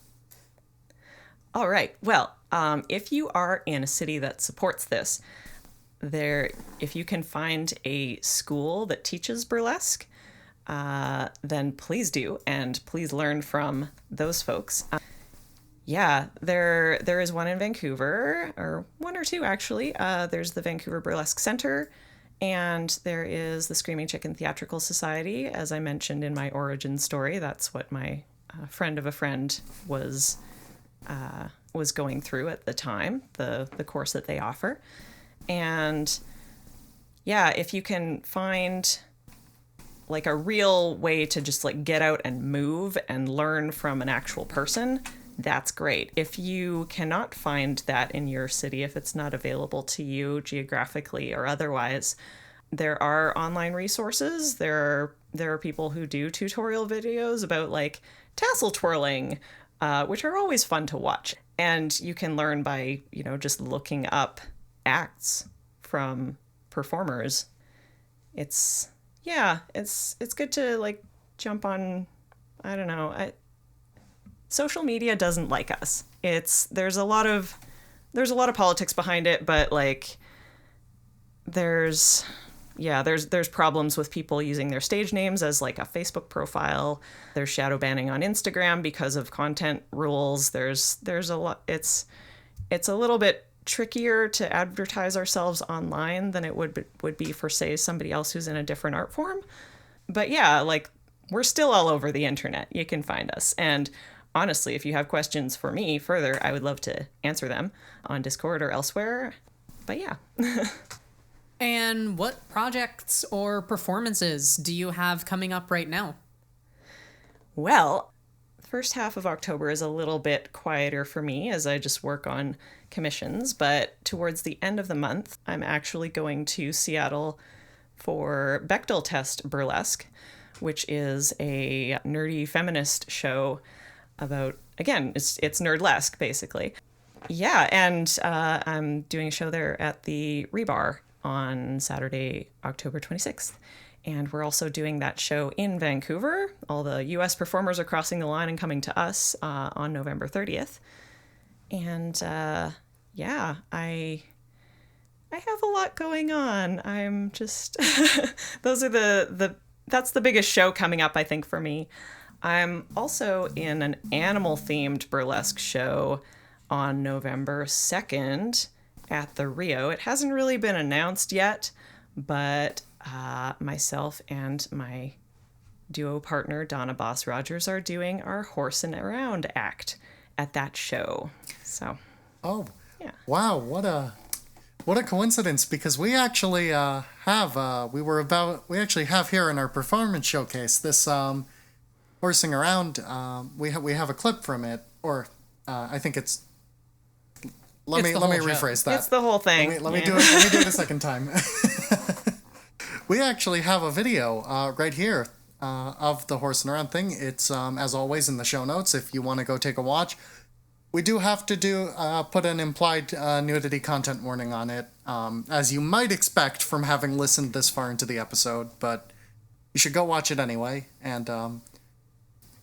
All right. Well, if you are in a city that supports this, if you can find a school that teaches burlesque, then please do, and please learn from those folks. There is one in Vancouver, or one or two actually. There's the Vancouver Burlesque Center, and there is the Screaming Chicken Theatrical Society. As I mentioned in my origin story, that's what my friend of a friend was going through at the time, the course that they offer. And yeah, if you can find like a real way to just like get out and move and learn from an actual person, that's great. If you cannot find that in your city, if it's not available to you geographically or otherwise, there are online resources. There are people who do tutorial videos about like tassel twirling, which are always fun to watch. And you can learn by, just looking up acts from performers. It's good to like jump on, I don't know. Social media doesn't like us. There's a lot of politics behind it, but like there's problems with people using their stage names as like a Facebook profile. There's shadow banning on Instagram because of content rules. There's a lot. It's a little bit trickier to advertise ourselves online than it would be for, say, somebody else who's in a different art form. But yeah, like we're still all over the internet. You can find us. And honestly, if you have questions for me further, I would love to answer them on Discord or elsewhere. But yeah. And what projects or performances do you have coming up right now? Well, the first half of October is a little bit quieter for me as I just work on commissions, but towards the end of the month, I'm actually going to Seattle for Bechdel Test Burlesque, which is a nerdy feminist show about, again, it's nerdlesque, basically. Yeah, and I'm doing a show there at the Rebar on Saturday, October 26th. And we're also doing that show in Vancouver. All the US performers are crossing the line and coming to us on November 30th. And yeah, I have a lot going on. I'm just those are that's the biggest show coming up, I think, for me. I'm also in an animal-themed burlesque show on November 2nd at the Rio. It hasn't really been announced yet, but myself and my duo partner, Donna Boss Rogers, are doing our Horsin' Around act at that show. So, yeah. Wow, what a coincidence, because we actually we actually have here in our performance showcase this Horsing Around. We have a clip from it, or I think it's. Let me rephrase that. It's the whole thing. Let me do it a second time. We actually have a video right here of the Horsing Around thing. It's as always in the show notes if you want to go take a watch. We do have to put an implied nudity content warning on it, as you might expect from having listened this far into the episode, but you should go watch it anyway. And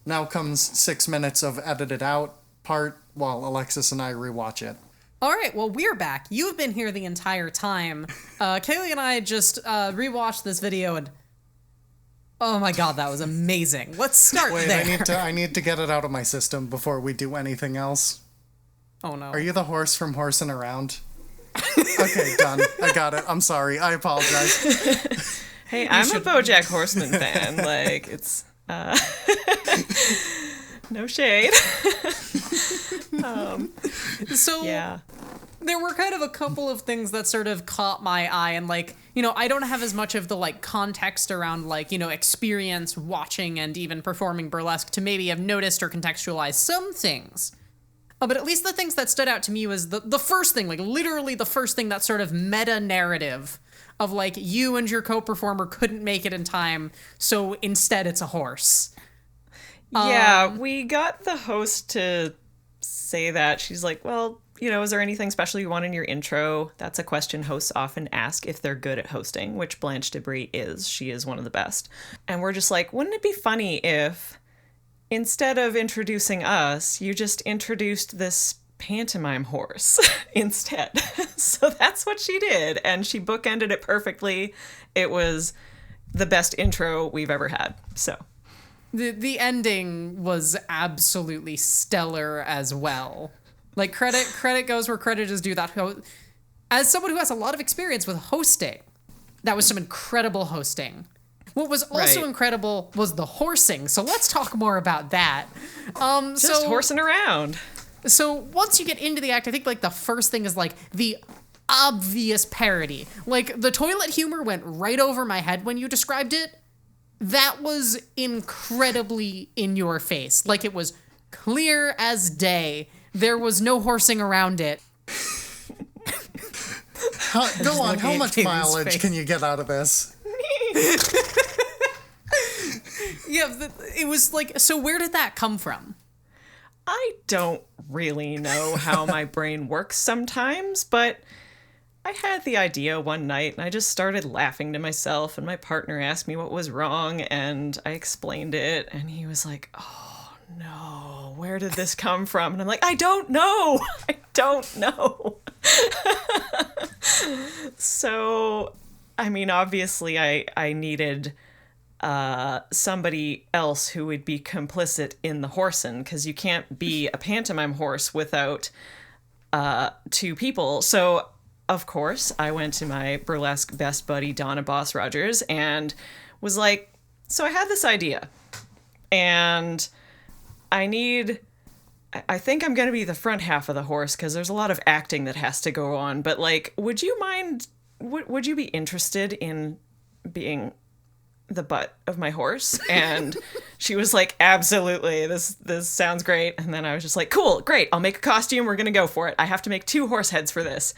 now comes 6 minutes of edited out part while Alexis and I rewatch it. All right, well, we're back. You've been here the entire time. Kaylee and I just rewatched this video, and oh my god, that was amazing. Let's start there. I need to get it out of my system before we do anything else. Oh no. Are you the horse from Horsing Around? Okay, done. I got it. I'm sorry. I apologize. Hey, I'm a BoJack Horseman fan. Like, it's no shade. So yeah. There were kind of a couple of things that sort of caught my eye, and like, I don't have as much of the like context around like, experience watching and even performing burlesque to maybe have noticed or contextualized some things. But at least the things that stood out to me was the first thing, like literally the first thing, that sort of meta narrative of like you and your co-performer couldn't make it in time, so instead it's a horse. Yeah, we got the host to say that. She's like, well, is there anything special you want in your intro? That's a question hosts often ask if they're good at hosting, which Blanche Debris is. She is one of the best. And we're just like, wouldn't it be funny if instead of introducing us, you just introduced this pantomime horse instead? So that's what she did. And she bookended it perfectly. It was the best intro we've ever had. So the ending was absolutely stellar as well. Like, credit goes where credit is due. That, as someone who has a lot of experience with hosting, that was some incredible hosting. What was also incredible was the horsing. So let's talk more about that. Just horsing around. So once you get into the act, I think like the first thing is like the obvious parody. Like the toilet humor went right over my head when you described it. That was incredibly in your face. Like, it was clear as day. There was no horsing around it. Go on, how much Katie's mileage face. can you get out of this? Yeah, it was like, so where did that come from? I don't really know how my brain works sometimes, but I had the idea one night and I just started laughing to myself, and my partner asked me what was wrong and I explained it and he was like, "Oh no, where did this come from?" And I'm like, "I don't know. I don't know." So, I mean, obviously I needed somebody else who would be complicit in the horsing, because you can't be a pantomime horse without two people. So, of course, I went to my burlesque best buddy, Donna Boss Rogers, and was like, so I had this idea, and I think I'm going to be the front half of the horse, because there's a lot of acting that has to go on, but, like, would you mind, would you be interested in being the butt of my horse? And she was like, absolutely, this sounds great. And then I was just like, cool, great, I'll make a costume, we're gonna go for it. I have to make 2 horse heads for this.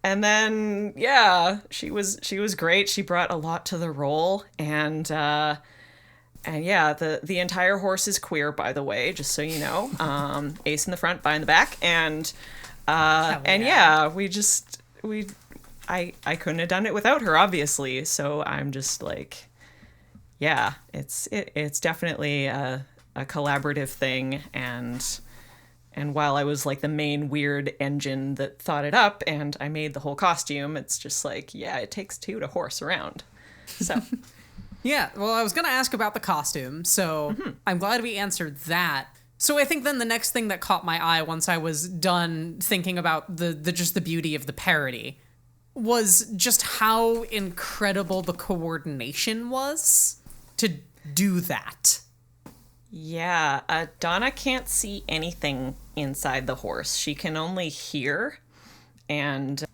And then yeah, she was great. She brought a lot to the role, and yeah, the entire horse is queer, by the way, just so you know. Ace in the front, bi in the back, and yeah, I couldn't have done it without her, obviously. So I'm just like, yeah, it's definitely a collaborative thing. And while I was like the main weird engine that thought it up and I made the whole costume, it's just like, yeah, it takes 2 to horse around. So Yeah, well, I was going to ask about the costume, so I'm glad we answered that. So I think then the next thing that caught my eye once I was done thinking about the just the beauty of the parody was just how incredible the coordination was to do that. yeah, Donna can't see anything inside the horse. She can only hear, and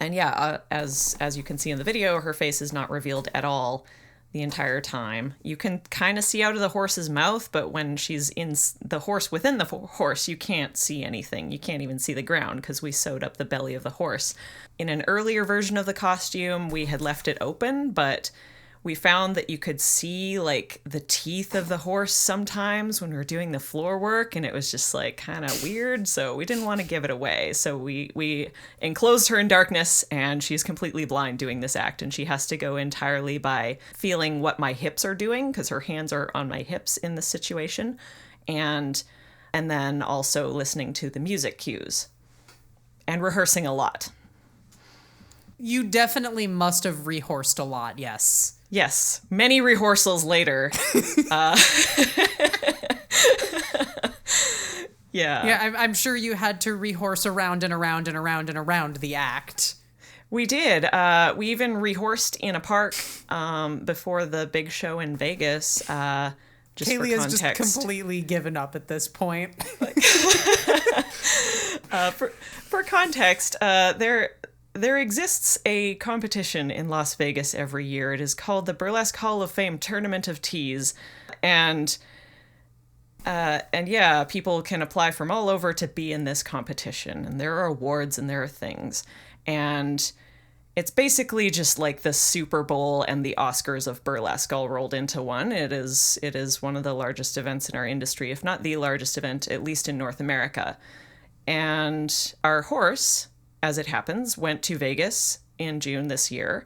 yeah, as you can see in the video, her face is not revealed at all the entire time. You can kind of see out of the horse's mouth, but when she's in the horse within the horse, you can't see anything. You can't even see the ground because we sewed up the belly of the horse. In an earlier version of the costume, we had left it open, but we found that you could see like the teeth of the horse sometimes when we were doing the floor work, and it was just like kind of weird, so we didn't want to give it away. So we enclosed her in darkness, and she's completely blind doing this act, and she has to go entirely by feeling what my hips are doing, because her hands are on my hips in this situation, and then also listening to the music cues and rehearsing a lot. You definitely must have rehorsed a lot, yes. Yes, many rehearsals later. Yeah. Yeah, I'm sure you had to rehearse around and around and around and around the act. We did. We even rehearsed in a park before the big show in Vegas. Just Kaylee for has context. just completely given up at this point. For context, there exists a competition in Las Vegas every year. It is called the Burlesque Hall of Fame Tournament of Teas, and yeah, people can apply from all over to be in this competition, and there are awards and there are things, and it's basically just like the Super Bowl and the Oscars of burlesque all rolled into one. It is one of the largest events in our industry, if not the largest event, at least in North America. And our horse, as it happens, went to Vegas in June this year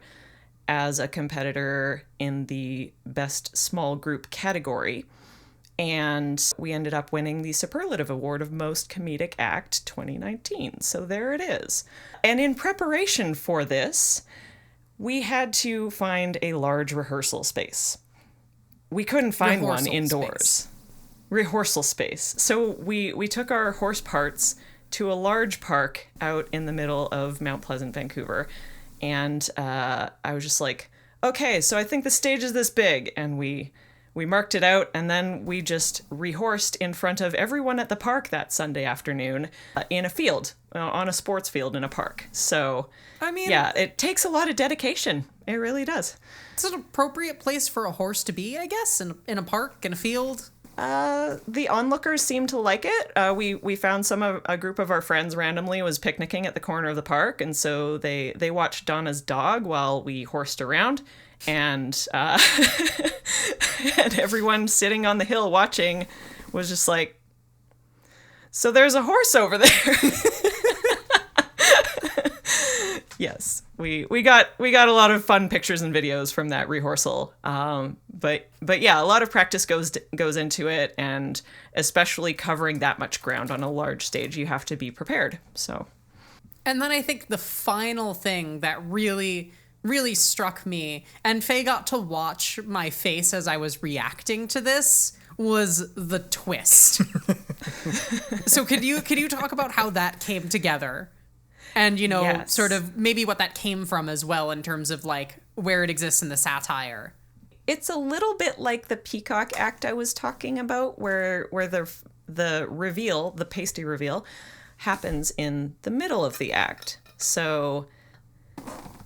as a competitor in the Best Small Group category. And we ended up winning the Superlative Award of Most Comedic Act 2019. So there it is. And in preparation for this, we had to find a large rehearsal space. We couldn't find one indoors. Rehearsal space. So we took our horse parts to a large park out in the middle of Mount Pleasant, Vancouver. And I was just like, okay, so I think the stage is this big. And we we marked it out, and then we just rehorsed in front of everyone at the park that Sunday afternoon in a field, on a sports field in a park. So, I mean, yeah, it takes a lot of dedication. It really does. It's an appropriate place for a horse to be, I guess, in a park, in a field. The onlookers seemed to like it. We found a group of our friends randomly was picnicking at the corner of the park, and so they watched Donna's dog while we horsed around, and and everyone sitting on the hill watching was just like, so there's a horse over there. Yes, we got a lot of fun pictures and videos from that rehearsal. But yeah, a lot of practice goes into it, and especially covering that much ground on a large stage, you have to be prepared. So, and then I think the final thing that really struck me, and Faye got to watch my face as I was reacting to this, was the twist. So could you talk about how that came together? And, Yes. sort of maybe what that came from as well in terms of, like, where it exists in the satire. It's a little bit like the peacock act I was talking about, where the reveal, the pasty reveal, happens in the middle of the act. So,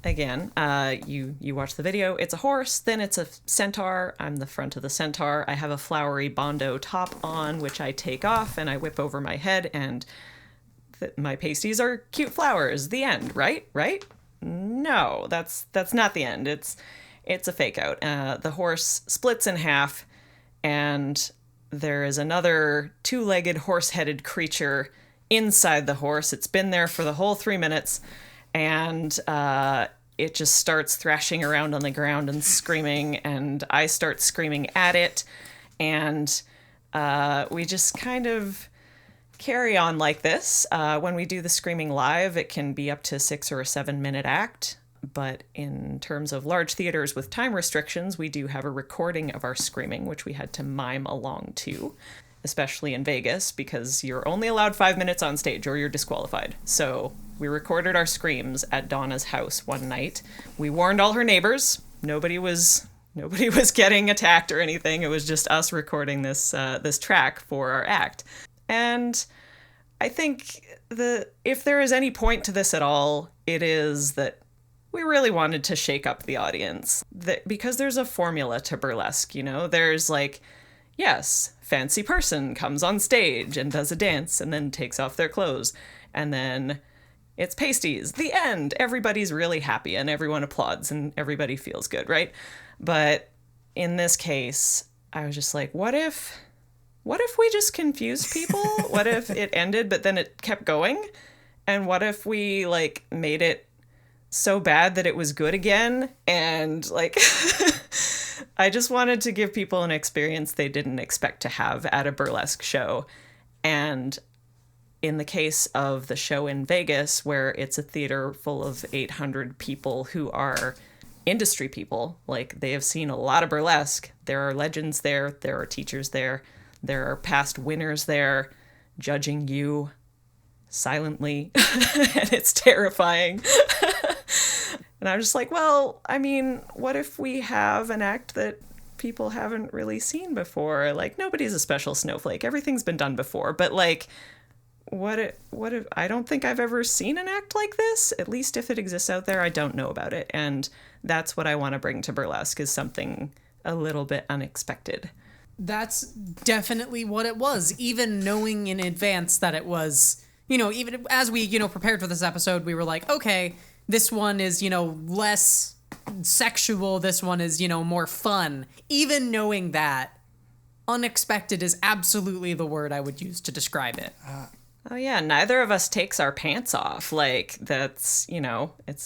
again, you watch the video, it's a horse, then it's a centaur. I'm the front of the centaur. I have a flowery bondo top on, which I take off, and I whip over my head, and my pasties are cute flowers. The end, right? No, that's not the end. It's a fake out. The horse splits in half, and there is another two-legged horse-headed creature inside the horse. It's been there for the whole 3 minutes, and it just starts thrashing around on the ground and screaming, and I start screaming at it, and we just kind of carry on like this. When we do the screaming live, it can be up to 6 or a 7 minute act. But in terms of large theaters with time restrictions, we do have a recording of our screaming, which we had to mime along to, especially in Vegas, because you're only allowed 5 minutes on stage or you're disqualified. So we recorded our screams at Donna's house one night. We warned all her neighbors. Nobody was getting attacked or anything. It was just us recording this track for our act. And I think if there is any point to this at all, it is that we really wanted to shake up the audience. Because there's a formula to burlesque, There's like, yes, fancy person comes on stage and does a dance and then takes off their clothes. And then it's pasties. The end. Everybody's really happy and everyone applauds and everybody feels good, right? But in this case, I was just like, what if we just confused people? What if it ended, but then it kept going? And what if we, like, made it so bad that it was good again? And, like, I just wanted to give people an experience they didn't expect to have at a burlesque show. And in the case of the show in Vegas, where it's a theater full of 800 people who are industry people, like, they have seen a lot of burlesque. There are legends there. There are teachers there. There are past winners there judging you silently, and it's terrifying. And I'm just like, well, I mean, what if we have an act that people haven't really seen before? Like, nobody's a special snowflake. Everything's been done before. But, like, what if I don't think I've ever seen an act like this? At least if it exists out there, I don't know about it. And that's what I want to bring to burlesque, is something a little bit unexpected. That's definitely what it was. Even knowing in advance that it was, even as we, prepared for this episode, we were like, okay, this one is, less sexual. This one is, more fun. Even knowing that, unexpected is absolutely the word I would use to describe it. Oh yeah, neither of us takes our pants off. Like, that's,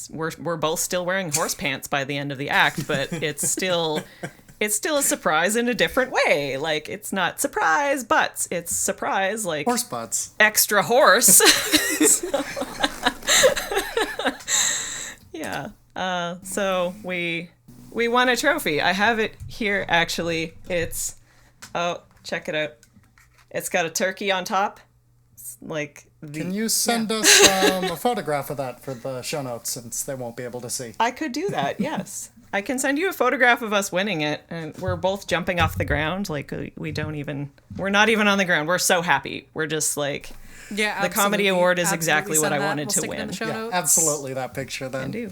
we're both still wearing horse pants by the end of the act, but it's still a surprise in a different way. Like, it's not surprise butts, it's surprise, like, horse butts, extra horse. Yeah. So we won a trophy. I have it here, actually. It's, check it out. It's got a turkey on top. It's like Can you send us a photograph of that for the show notes, since they won't be able to see? I could do that, yes. I can send you a photograph of us winning it, and we're both jumping off the ground. Like, we're not even on the ground. We're so happy. We're just like, Yeah, the comedy award is exactly what I Send that. wanted We'll to stick it in win. the show Yeah, notes. absolutely that picture then. I do.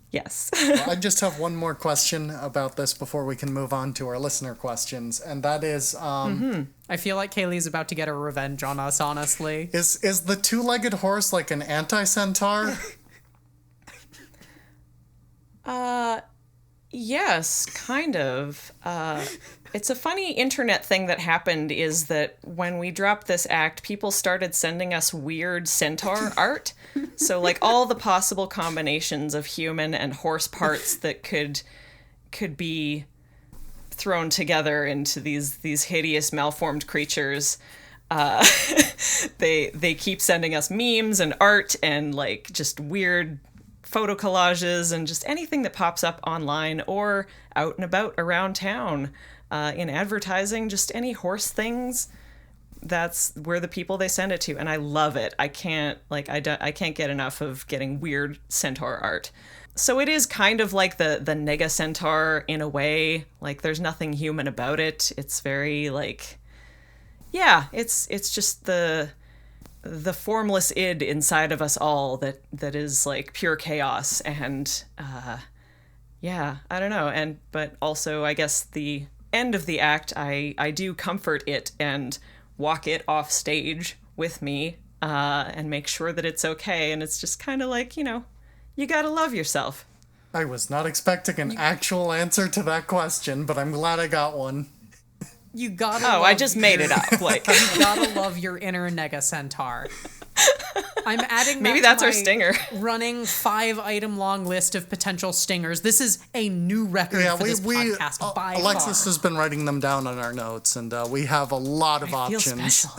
Yes. Well, I just have one more question about this before we can move on to our listener questions, and that is, I feel like Kaylee's about to get a revenge on us, honestly. is the two-legged horse like an anti-centaur? Yes, kind of. It's a funny internet thing that happened is that when we dropped this act, people started sending us weird centaur art. So like all the possible combinations of human and horse parts that could be thrown together into these hideous malformed creatures. They keep sending us memes and art and like just weird photo collages and just anything that pops up online or out and about around town in advertising, just any horse things. That's where the people they send it to, and I love it. I can't get enough of getting weird centaur art. So it is kind of like the nega centaur in a way. Like there's nothing human about it. It's very like, yeah, it's just the formless id inside of us all that is like pure chaos and yeah, I don't know. But also I guess the end of the act I do comfort it and walk it off stage with me and make sure that it's okay, and it's just kind of like, you gotta love yourself. I was not expecting an actual answer to that question, but I'm glad I got one. You gotta I just made it up. Like, you gotta love your inner nega centaur. I'm adding maybe that that's to our my stinger. Running 5-item long list of potential stingers. This is a new record for this podcast by Alexis far. has been writing them down on our notes, and we have a lot of I feel options. special.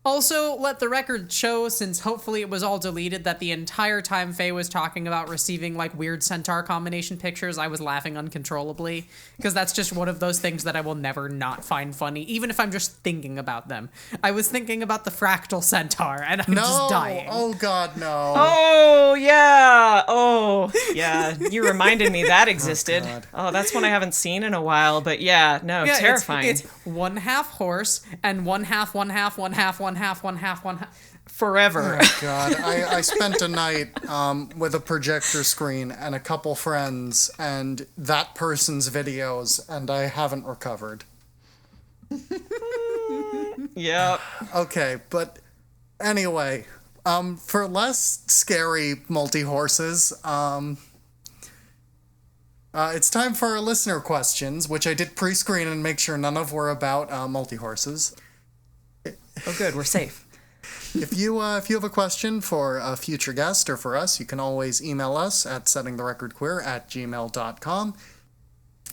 Also, let the record show, since hopefully it was all deleted, that the entire time Faye was talking about receiving like weird centaur combination pictures, I was laughing uncontrollably, because that's just one of those things that I will never not find funny, even if I'm just thinking about them. I was thinking about the fractal centaur, and I'm just dying. Oh God, no. Oh yeah, you reminded me that existed. Oh, that's one I haven't seen in a while, but yeah, no, Yeah, terrifying. It's one half horse and one half. Forever. Oh God, I spent a night with a projector screen and a couple friends and that person's videos, and I haven't recovered. Yep. Okay, but anyway, for less scary multi-horses, it's time for our listener questions, which I did pre-screen and make sure none of were about multi-horses. Oh, good. We're safe. If you have a question for a future guest or for us, you can always email us at settingtherecordqueer@gmail.com.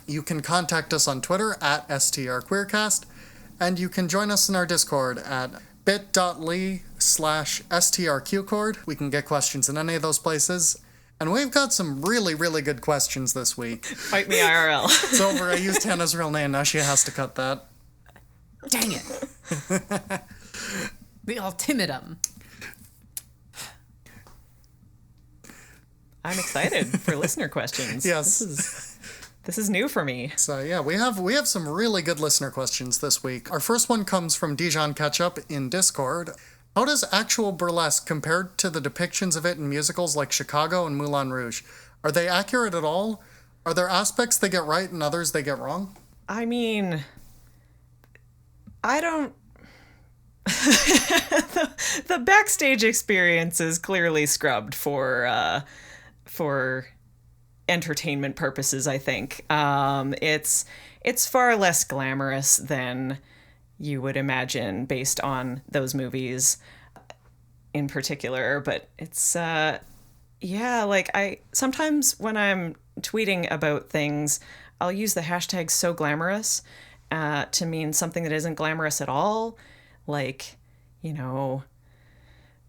You can contact us on Twitter at strqueercast, and you can join us in our Discord at bit.ly/strqcord. We can get questions in any of those places. And we've got some really, really good questions this week. Fight me IRL. It's over. I used Hannah's real name. Now she has to cut that. Dang it. The ultimatum. I'm excited for listener questions. Yes. This is new for me. So yeah, we have some really good listener questions this week. Our first one comes from Dijon Ketchup in Discord. How does actual burlesque compare to the depictions of it in musicals like Chicago and Moulin Rouge? Are they accurate at all? Are there aspects they get right and others they get wrong? I mean, I don't... the backstage experience is clearly scrubbed for entertainment purposes, I think. It's far less glamorous than you would imagine based on those movies in particular, but it's like I sometimes when I'm tweeting about things, I'll use the hashtag so glamorous to mean something that isn't glamorous at all, like,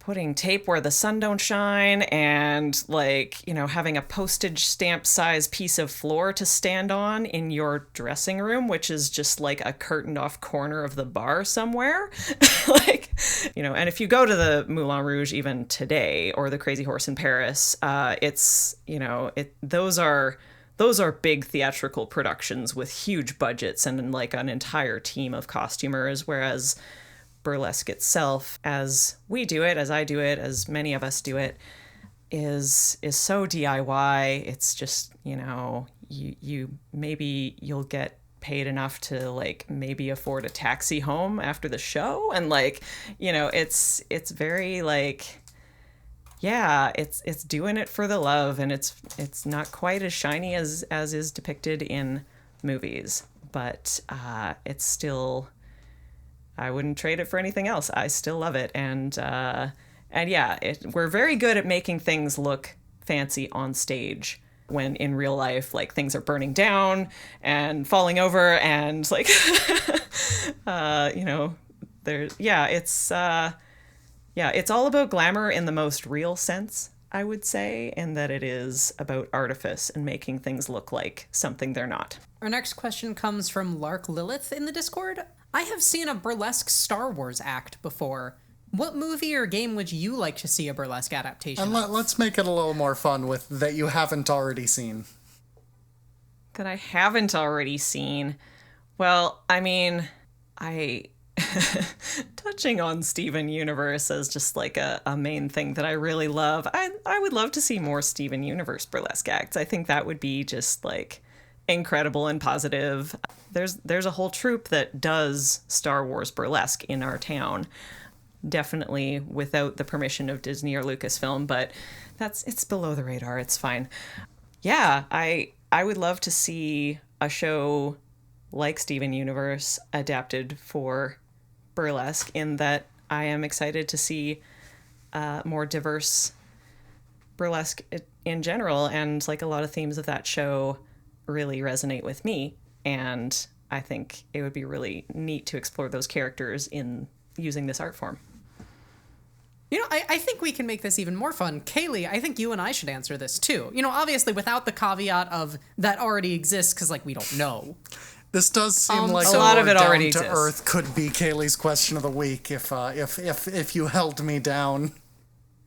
putting tape where the sun don't shine and like, having a postage stamp size piece of floor to stand on in your dressing room, which is just like a curtained off corner of the bar somewhere. Like, and if you go to the Moulin Rouge even today or the Crazy Horse in Paris, it's, those are big theatrical productions with huge budgets and like an entire team of costumers, whereas burlesque itself, as we do it, as I do it, as many of us do it, is so DIY. It's just, you maybe you'll get paid enough to like maybe afford a taxi home after the show, and like, it's very like, yeah, it's doing it for the love, and it's not quite as shiny as is depicted in movies, but it's still, I wouldn't trade it for anything else. I still love it. And yeah, we're very good at making things look fancy on stage when in real life, like, things are burning down and falling over and like, it's all about glamour in the most real sense, I would say, and that it is about artifice and making things look like something they're not. Our next question comes from Lark Lilith in the Discord. I have seen a burlesque Star Wars act before. What movie or game would you like to see a burlesque adaptation And of? let's make it a little more fun with that you haven't already seen. That I haven't already seen. Well, I mean, touching on Steven Universe as just like a main thing that I really love. I would love to see more Steven Universe burlesque acts. I think that would be just like incredible and positive. There's a whole troupe that does Star Wars burlesque in our town. Definitely without the permission of Disney or Lucasfilm, but it's below the radar. It's fine. Yeah, I would love to see a show like Steven Universe adapted for burlesque, in that I am excited to see more diverse burlesque in general, and like a lot of themes of that show really resonate with me, and I think it would be really neat to explore those characters in using this art form. I think we can make this even more fun. Kaylee, I think you and I should answer this too. Obviously without the caveat of that already exists, because like we don't know. This does seem like a lot of it already down to exists. earth could be Kaylee's question of the week if you held me down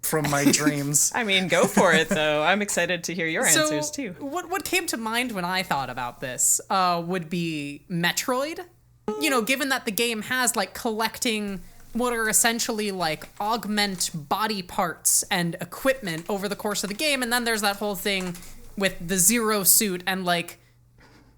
from my dreams. I mean, go for it though. I'm excited to hear your answers too. What came to mind when I thought about this would be Metroid. Given that the game has like collecting what are essentially like augment body parts and equipment over the course of the game, and then there's that whole thing with the Zero Suit, and like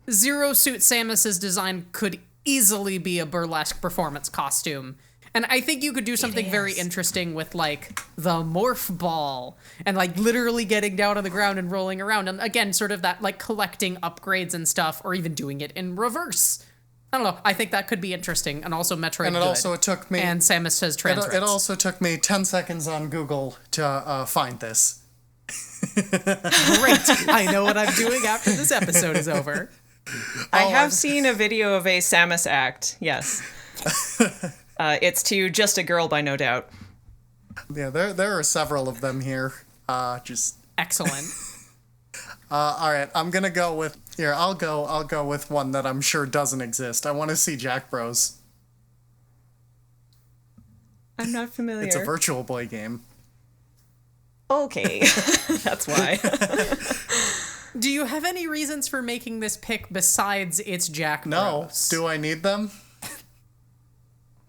Zero Suit Samus's design could easily be a burlesque performance costume. And I think you could do something very interesting with like the morph ball and like literally getting down on the ground and rolling around, and again sort of that like collecting upgrades and stuff, or even doing it in reverse. I don't know. I think that could be interesting, and also Metroid. And it took me. And Samus says transcripts. It also took me 10 seconds on Google to find this. Great. I know what I'm doing after this episode is over. I have seen a video of a Samus act. Yes. It's to Just a Girl by No Doubt. Yeah, there are several of them here. Just excellent. All right, I'm gonna go with here. I'll go with one that I'm sure doesn't exist. I want to see Jack Bros. I'm not familiar. It's a Virtual Boy game. Okay, that's why. Do you have any reasons for making this pick besides it's Jack Bros? No. Do I need them?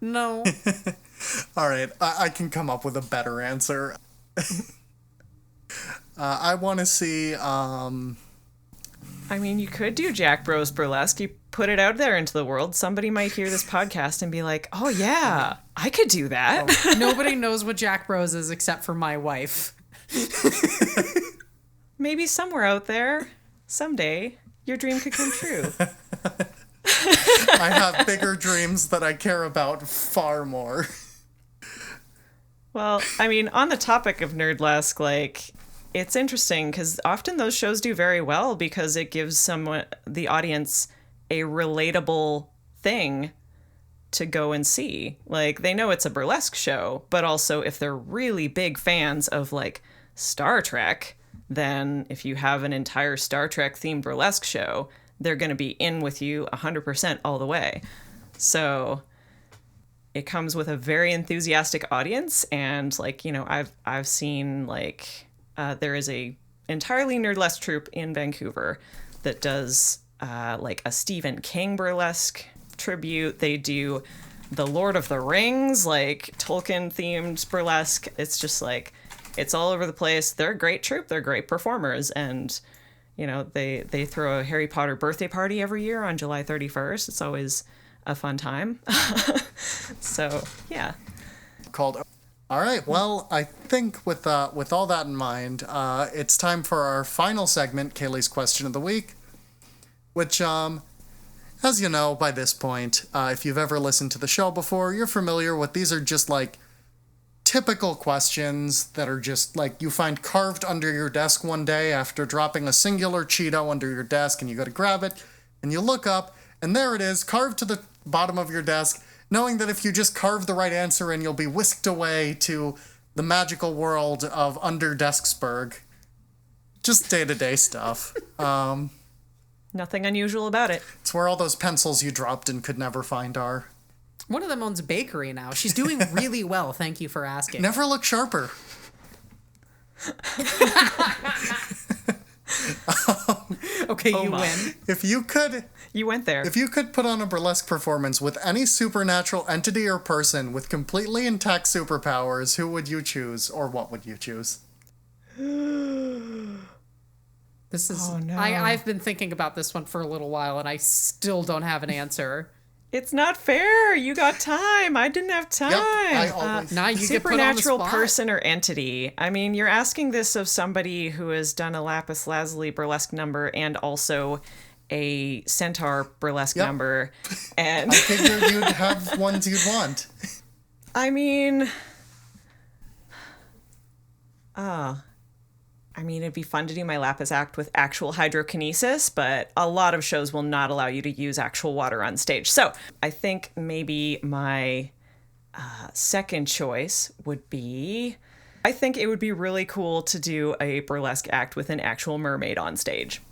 No. All right, I can come up with a better answer. I want to see. I mean, you could do Jack Bros Burlesque. You put it out there into the world. Somebody might hear this podcast and be like, "Oh yeah, I could do that." Oh, nobody knows what Jack Bros is except for my wife. Maybe somewhere out there, someday, your dream could come true. I have bigger dreams that I care about far more. Well, I mean, on the topic of Nerdlesque, like, it's interesting because often those shows do very well because it gives the audience a relatable thing to go and see. Like, they know it's a burlesque show, but also if they're really big fans of like Star Trek, then if you have an entire Star Trek themed burlesque show, they're going to be in with you 100% all the way. So it comes with a very enthusiastic audience. And like, you know, I've seen like, there is a entirely nerdlesque troupe in Vancouver that does like a Stephen King burlesque tribute. They do the Lord of the Rings, like Tolkien themed burlesque. It's just like, it's all over the place. They're a great troupe. They're great performers. And, you know, they throw a Harry Potter birthday party every year on July 31st. It's always a fun time. So, yeah. Called. All right. Well, I think with all that in mind, it's time for our final segment, Kaylee's Question of the Week, which, as you know by this point, if you've ever listened to the show before, you're familiar with these are just like typical questions that are just like you find carved under your desk one day after dropping a singular Cheeto under your desk, and you go to grab it and you look up and there it is, carved to the bottom of your desk, knowing that if you just carve the right answer in, you'll be whisked away to the magical world of Under Desksburg. Just day-to-day stuff. Nothing unusual about it. It's where all those pencils you dropped and could never find are. One of them owns a bakery now. She's doing really well. Thank you for asking. Never look sharper. Okay, Oh you my. win. If you could You went there. If you could put on a burlesque performance with any supernatural entity or person with completely intact superpowers, who would you choose, or what would you choose? This is. Oh, no. I've been thinking about this one for a little while, and I still don't have an answer. It's not fair. You got time. I didn't have time. I always... Now you get put on the Supernatural spot. person or entity. I mean, you're asking this of somebody who has done a lapis lazuli burlesque number and also a centaur burlesque Yep. number. And I figured you'd have ones you'd want. I mean, it'd be fun to do my lapis act with actual hydrokinesis, but a lot of shows will not allow you to use actual water on stage. So I think maybe my second choice would be, I think it would be really cool to do a burlesque act with an actual mermaid on stage,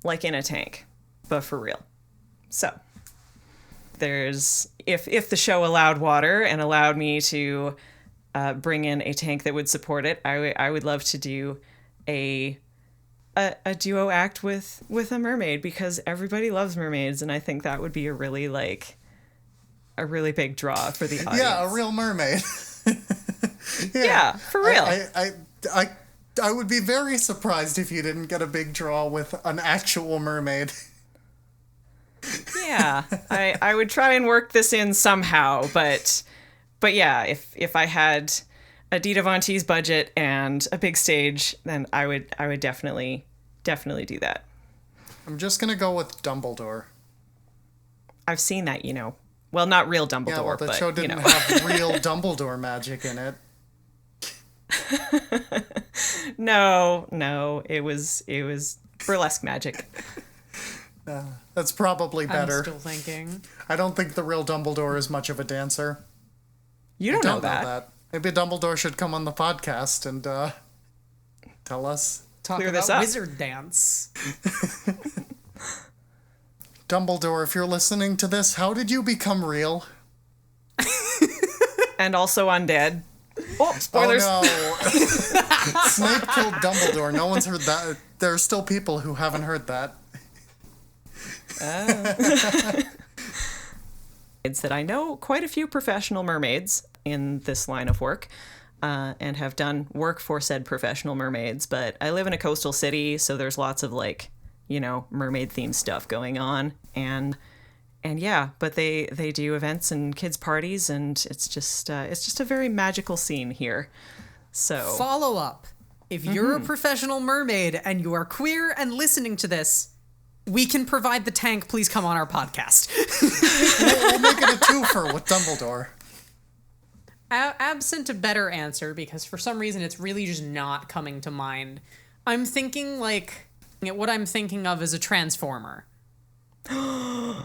like in a tank, but for real. So there's, if the show allowed water and allowed me to bring in a tank that would support it, I would love to do a duo act with a mermaid, because everybody loves mermaids, and I think that would be a really big draw for the audience. Yeah, a real mermaid. Yeah, for real. I would be very surprised if you didn't get a big draw with an actual mermaid. Yeah, I would try and work this in somehow, but yeah, if I had a Dita Von Teese budget and a big stage, then I would definitely do that. I'm just gonna go with Dumbledore. I've seen that, you know. Well, not real Dumbledore, Yeah, well, the but, show didn't you know. have real Dumbledore magic in it. No, it was burlesque magic. That's probably better. I'm still thinking. I don't think the real Dumbledore is much of a dancer. You don't know that. Maybe Dumbledore should come on the podcast and tell us. Talk Clear about this up. wizard dance. Dumbledore, if you're listening to this, how did you become real? And also undead. Oh, spoilers. Oh no. Snape killed Dumbledore. No one's heard that. There are still people who haven't heard that. It's that I know quite a few professional mermaids in this line of work, and have done work for said professional mermaids, but I live in a coastal city, so there's lots of mermaid themed stuff going on, and yeah, but they do events and kids parties, and it's just a very magical scene here. So Follow up. If you're a professional mermaid and you are queer and listening to this, we can provide the tank. Please come on our podcast. We'll make it a twofer with Dumbledore. Absent a better answer, because for some reason it's really just not coming to mind, I'm thinking what I'm thinking of is a transformer.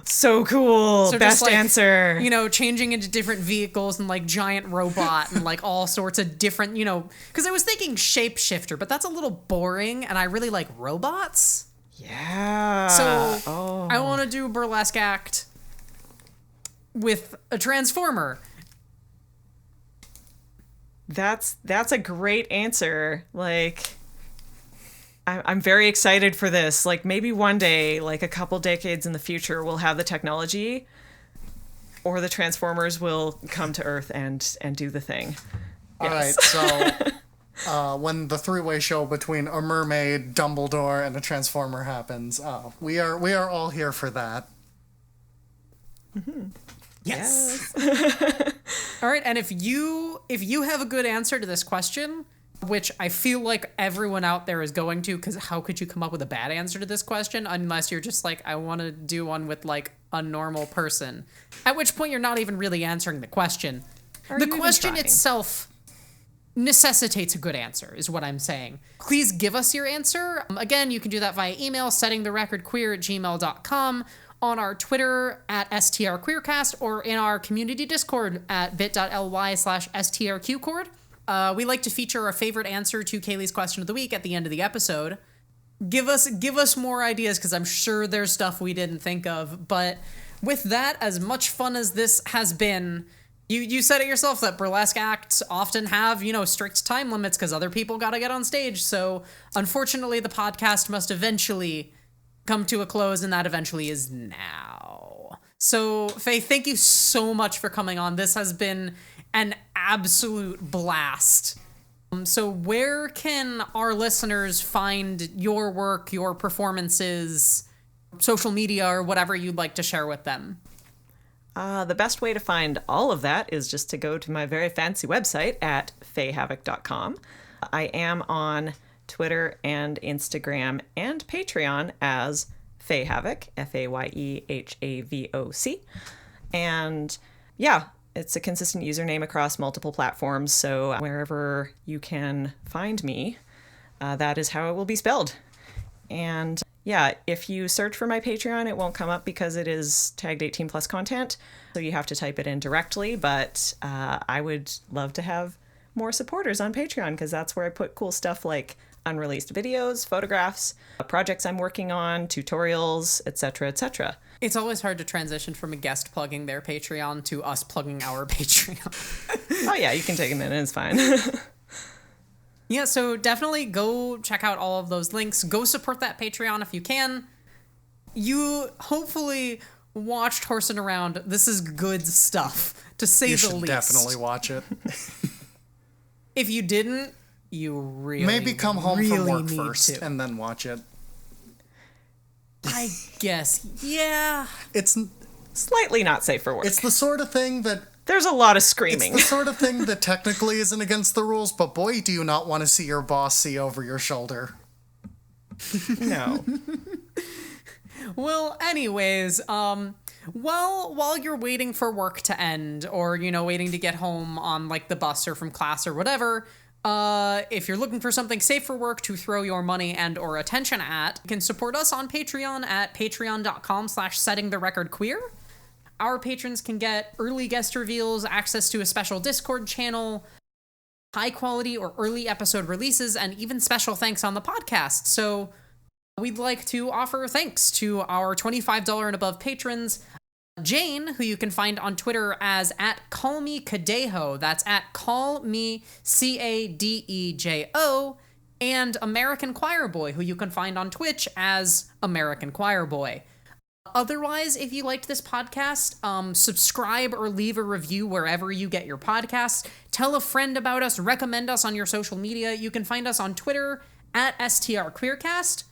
So cool. So Best just, like, answer. You know, changing into different vehicles and like giant robot and like all sorts of different, you know, because I was thinking shapeshifter, but that's a little boring and I really like robots. Yeah. So I want to do a burlesque act with a transformer. That's a great answer. Like, I'm very excited for this. Like, maybe one day, like a couple decades in the future, we'll have the technology, or the Transformers will come to Earth and do the thing. All right, so when the three-way show between a mermaid, Dumbledore, and a Transformer happens, we are all here for that. Mm-hmm. Yes. All right, and if you have a good answer to this question, which I feel like everyone out there is going to, because how could you come up with a bad answer to this question unless you're just like, I want to do one with like a normal person, at which point you're not even really answering the question. The question itself necessitates a good answer, is what I'm saying. Please give us your answer. Again, you can do that via email, settingtherecordqueer@gmail.com, on our Twitter at strqueercast, or in our community Discord at bit.ly/strqcord. We like to feature our favorite answer to Kaylee's question of the week at the end of the episode. Give us more ideas, because I'm sure there's stuff we didn't think of. But with that, as much fun as this has been, you said it yourself that burlesque acts often have, you know, strict time limits because other people got to get on stage. So unfortunately, the podcast must eventually come to a close, and that eventually is now. So Faye, thank you so much for coming on. This has been an absolute blast. So where can our listeners find your work, your performances, social media, or whatever you'd like to share with them? The best way to find all of that is just to go to my very fancy website at fayhavoc.com. I am on Twitter and Instagram and Patreon as Faye Havoc, FAYEHAVOC. And yeah, it's a consistent username across multiple platforms, so wherever you can find me, that is how it will be spelled. And yeah, if you search for my Patreon, it won't come up because it is tagged 18 plus content, so you have to type it in directly, but I would love to have more supporters on Patreon, because that's where I put cool stuff like unreleased videos, photographs, projects I'm working on, tutorials, etc., etc. It's always hard to transition from a guest plugging their Patreon to us plugging our Patreon. Oh yeah, you can take a minute, it's fine. Yeah, so definitely go check out all of those links. Go support that Patreon if you can. You hopefully watched Horsing Around. This is good stuff, to say the least. You should definitely watch it. If you didn't, you really maybe come home from work need first to. and then watch it. I guess, yeah. It's Slightly not safe for work. It's the sort of thing that There's a lot of screaming. It's the sort of thing that technically isn't against the rules, but boy, do you not want to see your boss see over your shoulder. No. Well, anyways, while you're waiting for work to end, or, you know, waiting to get home on, like, the bus or from class or whatever, if you're looking for something safe for work to throw your money and or attention at, you can support us on Patreon at patreon.com/settingtherecordqueer. Our patrons can get early guest reveals, access to a special Discord channel, high quality or early episode releases, and even special thanks on the podcast. So we'd like to offer thanks to our $25 and above patrons, Jane, who you can find on Twitter as @callmecadejo, that's @callmecadejo, and American Choir Boy, who you can find on Twitch as American Choir Boy. Otherwise, if you liked this podcast, subscribe or leave a review wherever you get your podcasts. Tell a friend about us, recommend us on your social media. You can find us on Twitter at strqueercast.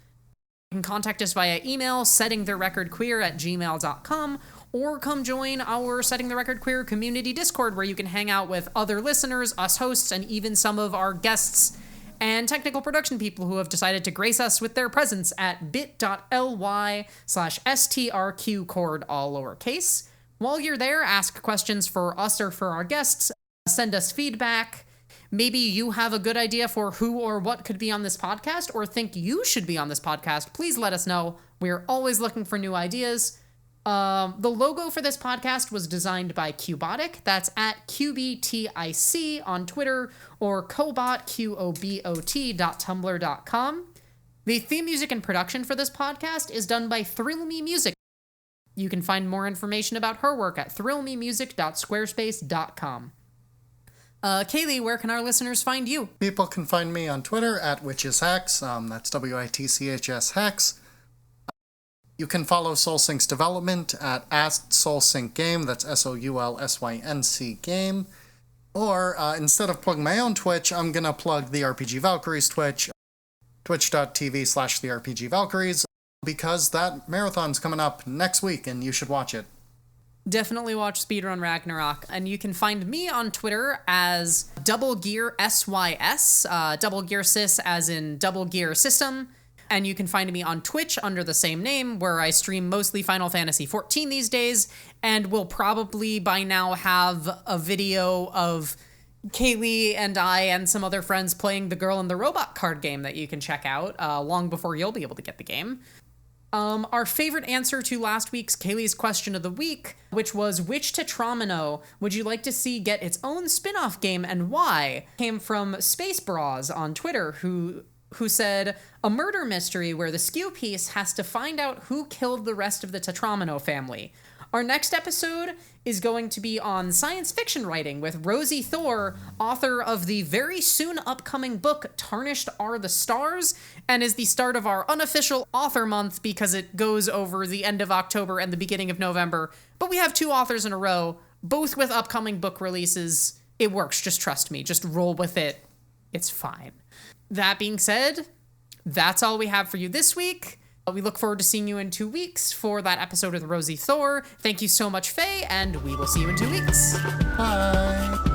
You can contact us via email, settingtherecordqueer@gmail.com, or come join our Setting the Record Queer community Discord, where you can hang out with other listeners, us hosts, and even some of our guests and technical production people who have decided to grace us with their presence at bit.ly/strqcord, all lowercase. While you're there, ask questions for us or for our guests, send us feedback, maybe you have a good idea for who or what could be on this podcast, or think you should be on this podcast, please let us know. We're always looking for new ideas. The logo for this podcast was designed by Cubotic. That's at QBTIC on Twitter, or Cobot, QOBOT.tumblr.com. The theme music and production for this podcast is done by Thrill Me Music. You can find more information about her work at thrillmemusic.squarespace.com. Kaylee, where can our listeners find you? People can find me on Twitter at WitchesHex. That's WITCHS Hex. You can follow SoulSync's development at AskSoulSyncGame. That's SOULSYNC Game. Or instead of plugging my own Twitch, I'm going to plug the RPG Valkyries Twitch, twitch.tv/the RPG Valkyries, because that marathon's coming up next week and you should watch it. Definitely watch Speedrun Ragnarok. And you can find me on Twitter as DoubleGearSYS, Double Gear Sys as in Double Gear System. And you can find me on Twitch under the same name, where I stream mostly Final Fantasy XIV these days, and will probably by now have a video of Kaylee and I and some other friends playing the Girl and the Robot card game that you can check out long before you'll be able to get the game. Our favorite answer to last week's Kaylee's question of the week, which was, which Tetramino would you like to see get its own spin-off game and why, came from Space Bras on Twitter, who said, a murder mystery where the skew piece has to find out who killed the rest of the Tetramino family. Our next episode is going to be on science fiction writing with Rosie Thor, author of the very soon upcoming book Tarnished Are the Stars, and is the start of our unofficial author month because it goes over the end of October and the beginning of November. But we have 2 authors in a row, both with upcoming book releases. It works, just trust me, just roll with it. It's fine. That being said, that's all we have for you this week. We look forward to seeing you in 2 weeks for that episode with Rosie Thor. Thank you so much, Faye, and we will see you in 2 weeks. Bye.